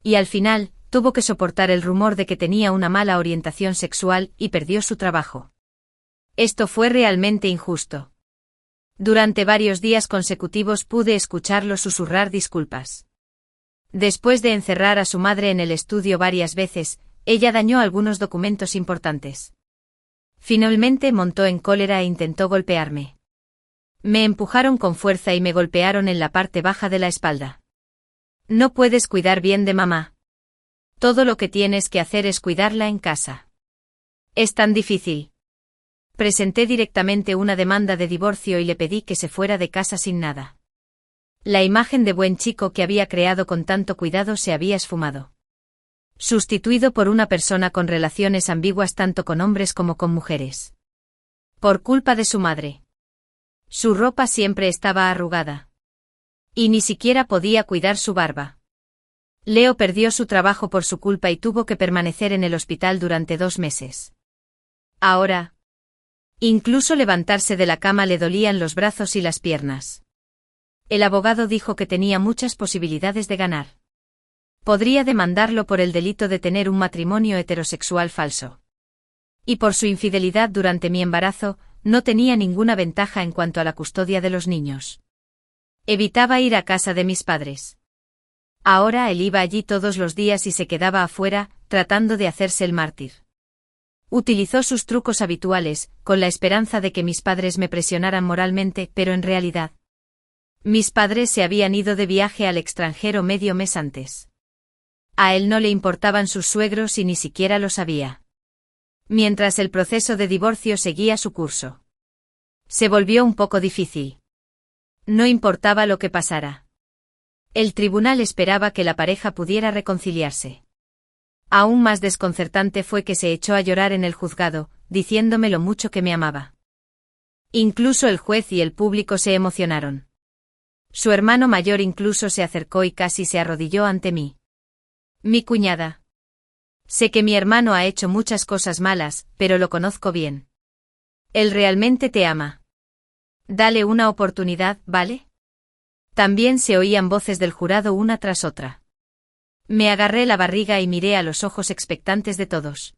Y al final, tuvo que soportar el rumor de que tenía una mala orientación sexual y perdió su trabajo. Esto fue realmente injusto. Durante varios días consecutivos pude escucharlo susurrar disculpas. Después de encerrar a su madre en el estudio varias veces, ella dañó algunos documentos importantes. Finalmente montó en cólera e intentó golpearme. Me empujaron con fuerza y me golpearon en la parte baja de la espalda. No puedes cuidar bien de mamá. Todo lo que tienes que hacer es cuidarla en casa. Es tan difícil. Presenté directamente una demanda de divorcio y le pedí que se fuera de casa sin nada. La imagen de buen chico que había creado con tanto cuidado se había esfumado. Sustituido por una persona con relaciones ambiguas tanto con hombres como con mujeres. Por culpa de su madre. Su ropa siempre estaba arrugada. Y ni siquiera podía cuidar su barba. Leo perdió su trabajo por su culpa y tuvo que permanecer en el hospital durante 2 meses. Ahora, incluso levantarse de la cama le dolían los brazos y las piernas. El abogado dijo que tenía muchas posibilidades de ganar. Podría demandarlo por el delito de tener un matrimonio heterosexual falso. Y por su infidelidad durante mi embarazo, no tenía ninguna ventaja en cuanto a la custodia de los niños. Evitaba ir a casa de mis padres. Ahora él iba allí todos los días y se quedaba afuera, tratando de hacerse el mártir. Utilizó sus trucos habituales, con la esperanza de que mis padres me presionaran moralmente, pero en realidad, mis padres se habían ido de viaje al extranjero medio mes antes. A él no le importaban sus suegros y ni siquiera lo sabía. Mientras el proceso de divorcio seguía su curso, se volvió un poco difícil. No importaba lo que pasara. El tribunal esperaba que la pareja pudiera reconciliarse. Aún más desconcertante fue que se echó a llorar en el juzgado, diciéndome lo mucho que me amaba. Incluso el juez y el público se emocionaron. Su hermano mayor incluso se acercó y casi se arrodilló ante mí. Mi cuñada. Sé que mi hermano ha hecho muchas cosas malas, pero lo conozco bien. Él realmente te ama. Dale una oportunidad, ¿vale? También se oían voces del jurado una tras otra. Me agarré la barriga y miré a los ojos expectantes de todos.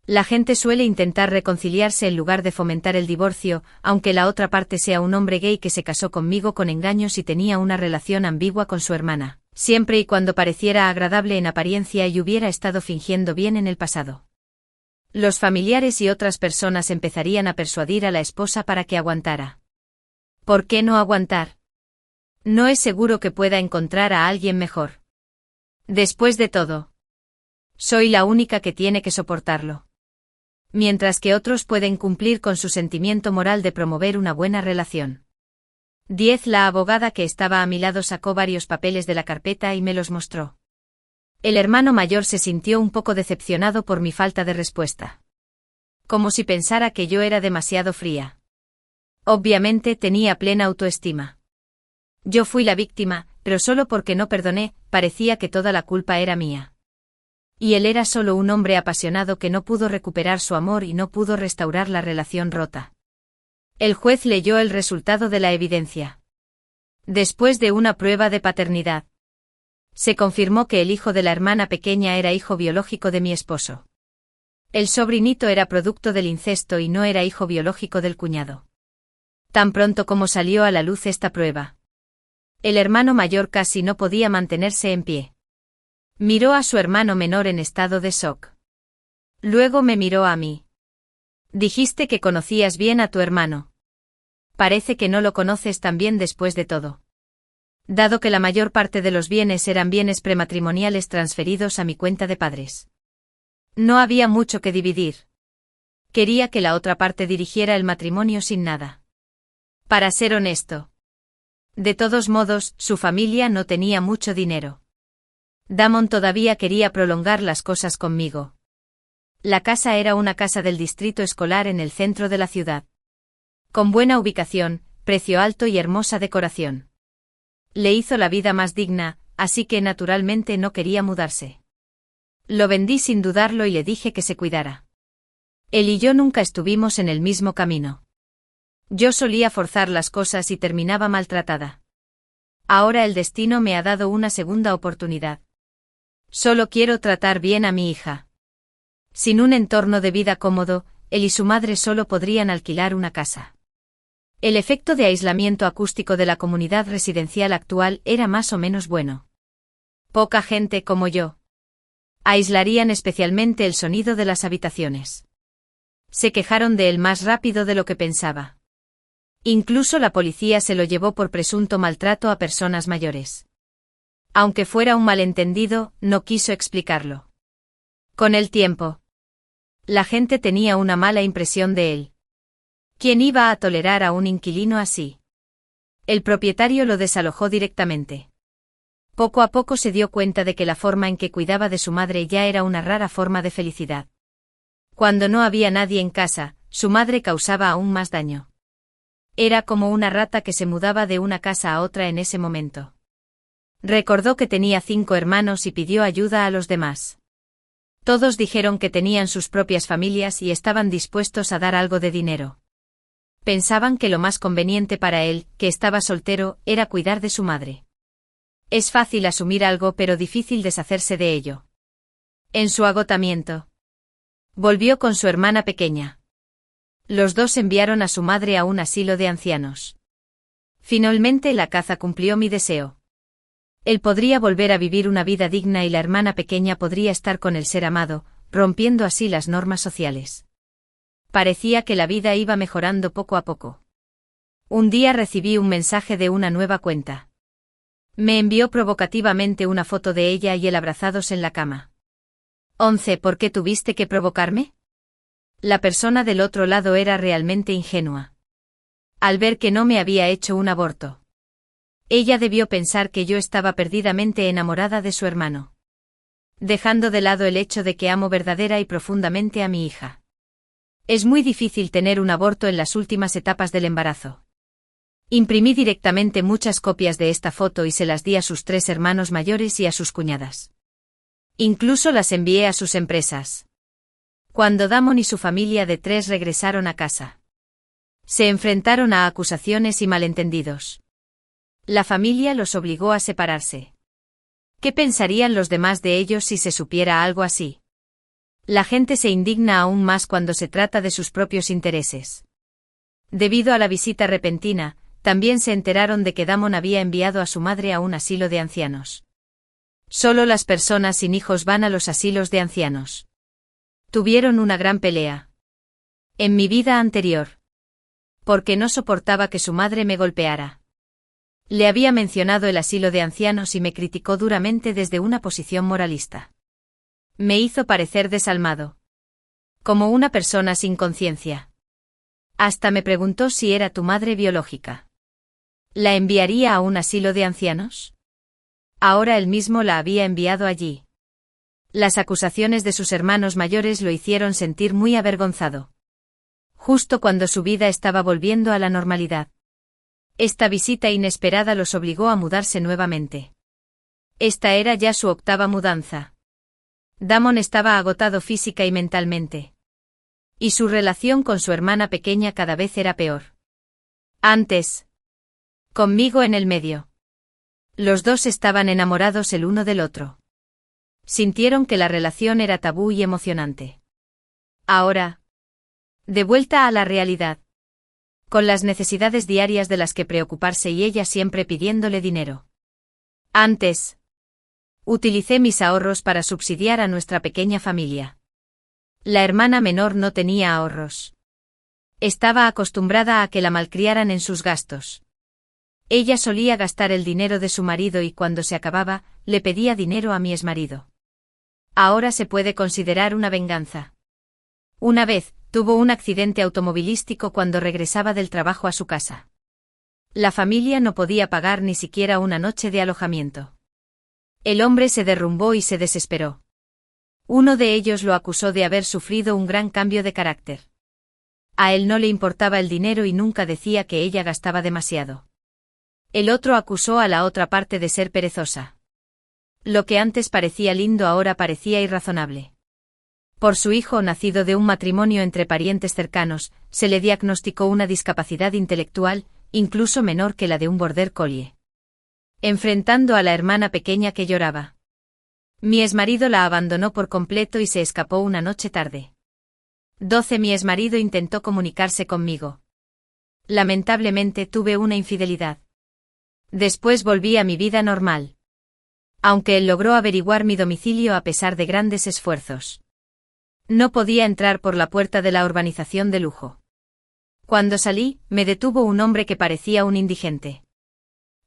La gente suele intentar reconciliarse en lugar de fomentar el divorcio, aunque la otra parte sea un hombre gay que se casó conmigo con engaños y tenía una relación ambigua con su hermana, siempre y cuando pareciera agradable en apariencia y hubiera estado fingiendo bien en el pasado. Los familiares y otras personas empezarían a persuadir a la esposa para que aguantara. ¿Por qué no aguantar? No es seguro que pueda encontrar a alguien mejor. Después de todo, soy la única que tiene que soportarlo. Mientras que otros pueden cumplir con su sentimiento moral de promover una buena relación. 10. La abogada que estaba a mi lado sacó varios papeles de la carpeta y me los mostró. El hermano mayor se sintió un poco decepcionado por mi falta de respuesta. Como si pensara que yo era demasiado fría. Obviamente tenía plena autoestima. Yo fui la víctima, pero solo porque no perdoné, parecía que toda la culpa era mía. Y él era solo un hombre apasionado que no pudo recuperar su amor y no pudo restaurar la relación rota. El juez leyó el resultado de la evidencia. Después de una prueba de paternidad, se confirmó que el hijo de la hermana pequeña era hijo biológico de mi esposo. El sobrinito era producto del incesto y no era hijo biológico del cuñado. Tan pronto como salió a la luz esta prueba, el hermano mayor casi no podía mantenerse en pie. Miró a su hermano menor en estado de shock. Luego me miró a mí. Dijiste que conocías bien a tu hermano. Parece que no lo conoces tan bien después de todo. Dado que la mayor parte de los bienes eran bienes prematrimoniales transferidos a mi cuenta de padres. No había mucho que dividir. Quería que la otra parte dirigiera el matrimonio sin nada. Para ser honesto. De todos modos, su familia no tenía mucho dinero. Damon todavía quería prolongar las cosas conmigo. La casa era una casa del distrito escolar en el centro de la ciudad. Con buena ubicación, precio alto y hermosa decoración. Le hizo la vida más digna, así que naturalmente no quería mudarse. Lo vendí sin dudarlo y le dije que se cuidara. Él y yo nunca estuvimos en el mismo camino. Yo solía forzar las cosas y terminaba maltratada. Ahora el destino me ha dado una segunda oportunidad. Solo quiero tratar bien a mi hija. Sin un entorno de vida cómodo, él y su madre solo podrían alquilar una casa. El efecto de aislamiento acústico de la comunidad residencial actual era más o menos bueno. Poca gente como yo. Aislarían especialmente el sonido de las habitaciones. Se quejaron de él más rápido de lo que pensaba. Incluso la policía se lo llevó por presunto maltrato a personas mayores. Aunque fuera un malentendido, no quiso explicarlo. Con el tiempo, la gente tenía una mala impresión de él. ¿Quién iba a tolerar a un inquilino así? El propietario lo desalojó directamente. Poco a poco se dio cuenta de que la forma en que cuidaba de su madre ya era una rara forma de felicidad. Cuando no había nadie en casa, su madre causaba aún más daño. Era como una rata que se mudaba de una casa a otra en ese momento. Recordó que tenía 5 hermanos y pidió ayuda a los demás. Todos dijeron que tenían sus propias familias y estaban dispuestos a dar algo de dinero. Pensaban que lo más conveniente para él, que estaba soltero, era cuidar de su madre. Es fácil asumir algo pero difícil deshacerse de ello. En su agotamiento, volvió con su hermana pequeña. Los dos enviaron a su madre a un asilo de ancianos. Finalmente la caza cumplió mi deseo. Él podría volver a vivir una vida digna y la hermana pequeña podría estar con el ser amado, rompiendo así las normas sociales. Parecía que la vida iba mejorando poco a poco. Un día recibí un mensaje de una nueva cuenta. Me envió provocativamente una foto de ella y él abrazados en la cama. 11. ¿Por qué tuviste que provocarme? La persona del otro lado era realmente ingenua. Al ver que no me había hecho un aborto. Ella debió pensar que yo estaba perdidamente enamorada de su hermano. Dejando de lado el hecho de que amo verdadera y profundamente a mi hija. Es muy difícil tener un aborto en las últimas etapas del embarazo. Imprimí directamente muchas copias de esta foto y se las di a sus 3 hermanos mayores y a sus cuñadas. Incluso las envié a sus empresas. Cuando Damon y su familia de 3 regresaron a casa, se enfrentaron a acusaciones y malentendidos. La familia los obligó a separarse. ¿Qué pensarían los demás de ellos si se supiera algo así? La gente se indigna aún más cuando se trata de sus propios intereses. Debido a la visita repentina, también se enteraron de que Damon había enviado a su madre a un asilo de ancianos. Solo las personas sin hijos van a los asilos de ancianos. Tuvieron una gran pelea. En mi vida anterior. Porque no soportaba que su madre me golpeara. Le había mencionado el asilo de ancianos y me criticó duramente desde una posición moralista. Me hizo parecer desalmado. Como una persona sin conciencia. Hasta me preguntó si era tu madre biológica. ¿La enviaría a un asilo de ancianos? Ahora él mismo la había enviado allí. Las acusaciones de sus hermanos mayores lo hicieron sentir muy avergonzado. Justo cuando su vida estaba volviendo a la normalidad. Esta visita inesperada los obligó a mudarse nuevamente. Esta era ya su 8ª mudanza. Damon estaba agotado física y mentalmente. Y su relación con su hermana pequeña cada vez era peor. Antes. Conmigo en el medio. Los 2 estaban enamorados el uno del otro. Sintieron que la relación era tabú y emocionante. Ahora. De vuelta a la realidad. Con las necesidades diarias de las que preocuparse y ella siempre pidiéndole dinero. Antes. Utilicé mis ahorros para subsidiar a nuestra pequeña familia. La hermana menor no tenía ahorros. Estaba acostumbrada a que la malcriaran en sus gastos. Ella solía gastar el dinero de su marido y cuando se acababa, le pedía dinero a mi exmarido. Ahora se puede considerar una venganza. Una vez, tuvo un accidente automovilístico cuando regresaba del trabajo a su casa. La familia no podía pagar ni siquiera una noche de alojamiento. El hombre se derrumbó y se desesperó. Uno de ellos lo acusó de haber sufrido un gran cambio de carácter. A él no le importaba el dinero y nunca decía que ella gastaba demasiado. El otro acusó a la otra parte de ser perezosa. Lo que antes parecía lindo ahora parecía irrazonable. Por su hijo nacido de un matrimonio entre parientes cercanos, se le diagnosticó una discapacidad intelectual, incluso menor que la de un border collie. Enfrentando a la hermana pequeña que lloraba. Mi exmarido la abandonó por completo y se escapó una noche tarde. Mi exmarido intentó comunicarse conmigo. Lamentablemente tuve una infidelidad. Después volví a mi vida normal. Aunque él logró averiguar mi domicilio a pesar de grandes esfuerzos. No podía entrar por la puerta de la urbanización de lujo. Cuando salí, me detuvo un hombre que parecía un indigente.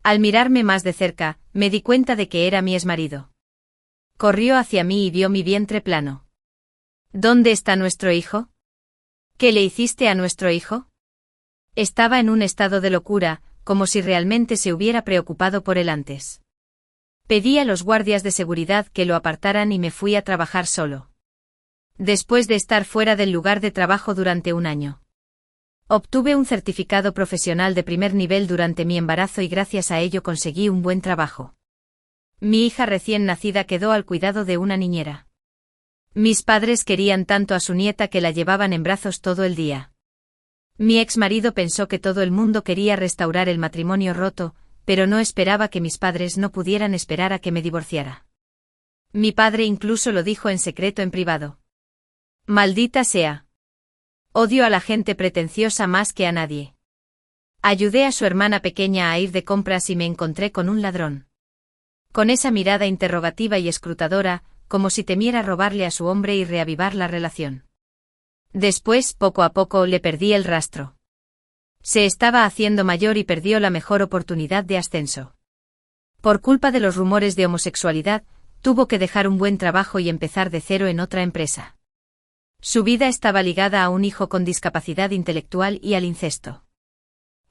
Al mirarme más de cerca, me di cuenta de que era mi exmarido. Corrió hacia mí y vio mi vientre plano. ¿Dónde está nuestro hijo? ¿Qué le hiciste a nuestro hijo? Estaba en un estado de locura, como si realmente se hubiera preocupado por él antes. Pedí a los guardias de seguridad que lo apartaran y me fui a trabajar solo. Después de estar fuera del lugar de trabajo durante un año. Obtuve un certificado profesional de primer nivel durante mi embarazo y gracias a ello conseguí un buen trabajo. Mi hija recién nacida quedó al cuidado de una niñera. Mis padres querían tanto a su nieta que la llevaban en brazos todo el día. Mi exmarido pensó que todo el mundo quería restaurar el matrimonio roto, pero no esperaba que mis padres no pudieran esperar a que me divorciara. Mi padre incluso lo dijo en secreto en privado. Maldita sea. Odio a la gente pretenciosa más que a nadie. Ayudé a su hermana pequeña a ir de compras y me encontré con un ladrón. Con esa mirada interrogativa y escrutadora, como si temiera robarle a su hombre y reavivar la relación. Después, poco a poco, le perdí el rastro. Se estaba haciendo mayor y perdió la mejor oportunidad de ascenso. Por culpa de los rumores de homosexualidad, tuvo que dejar un buen trabajo y empezar de cero en otra empresa. Su vida estaba ligada a un hijo con discapacidad intelectual y al incesto.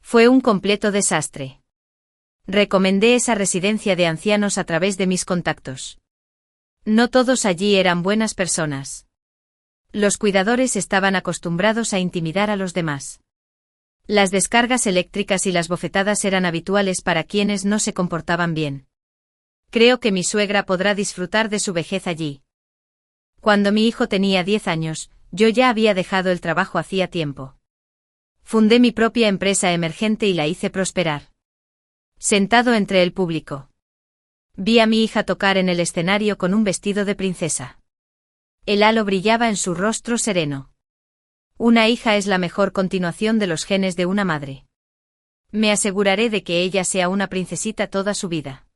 Fue un completo desastre. Recomendé esa residencia de ancianos a través de mis contactos. No todos allí eran buenas personas. Los cuidadores estaban acostumbrados a intimidar a los demás. Las descargas eléctricas y las bofetadas eran habituales para quienes no se comportaban bien. Creo que mi suegra podrá disfrutar de su vejez allí. Cuando mi hijo tenía 10 años, yo ya había dejado el trabajo hacía tiempo. Fundé mi propia empresa emergente y la hice prosperar. Sentado entre el público. Vi a mi hija tocar en el escenario con un vestido de princesa. El halo brillaba en su rostro sereno. Una hija es la mejor continuación de los genes de una madre. Me aseguraré de que ella sea una princesita toda su vida.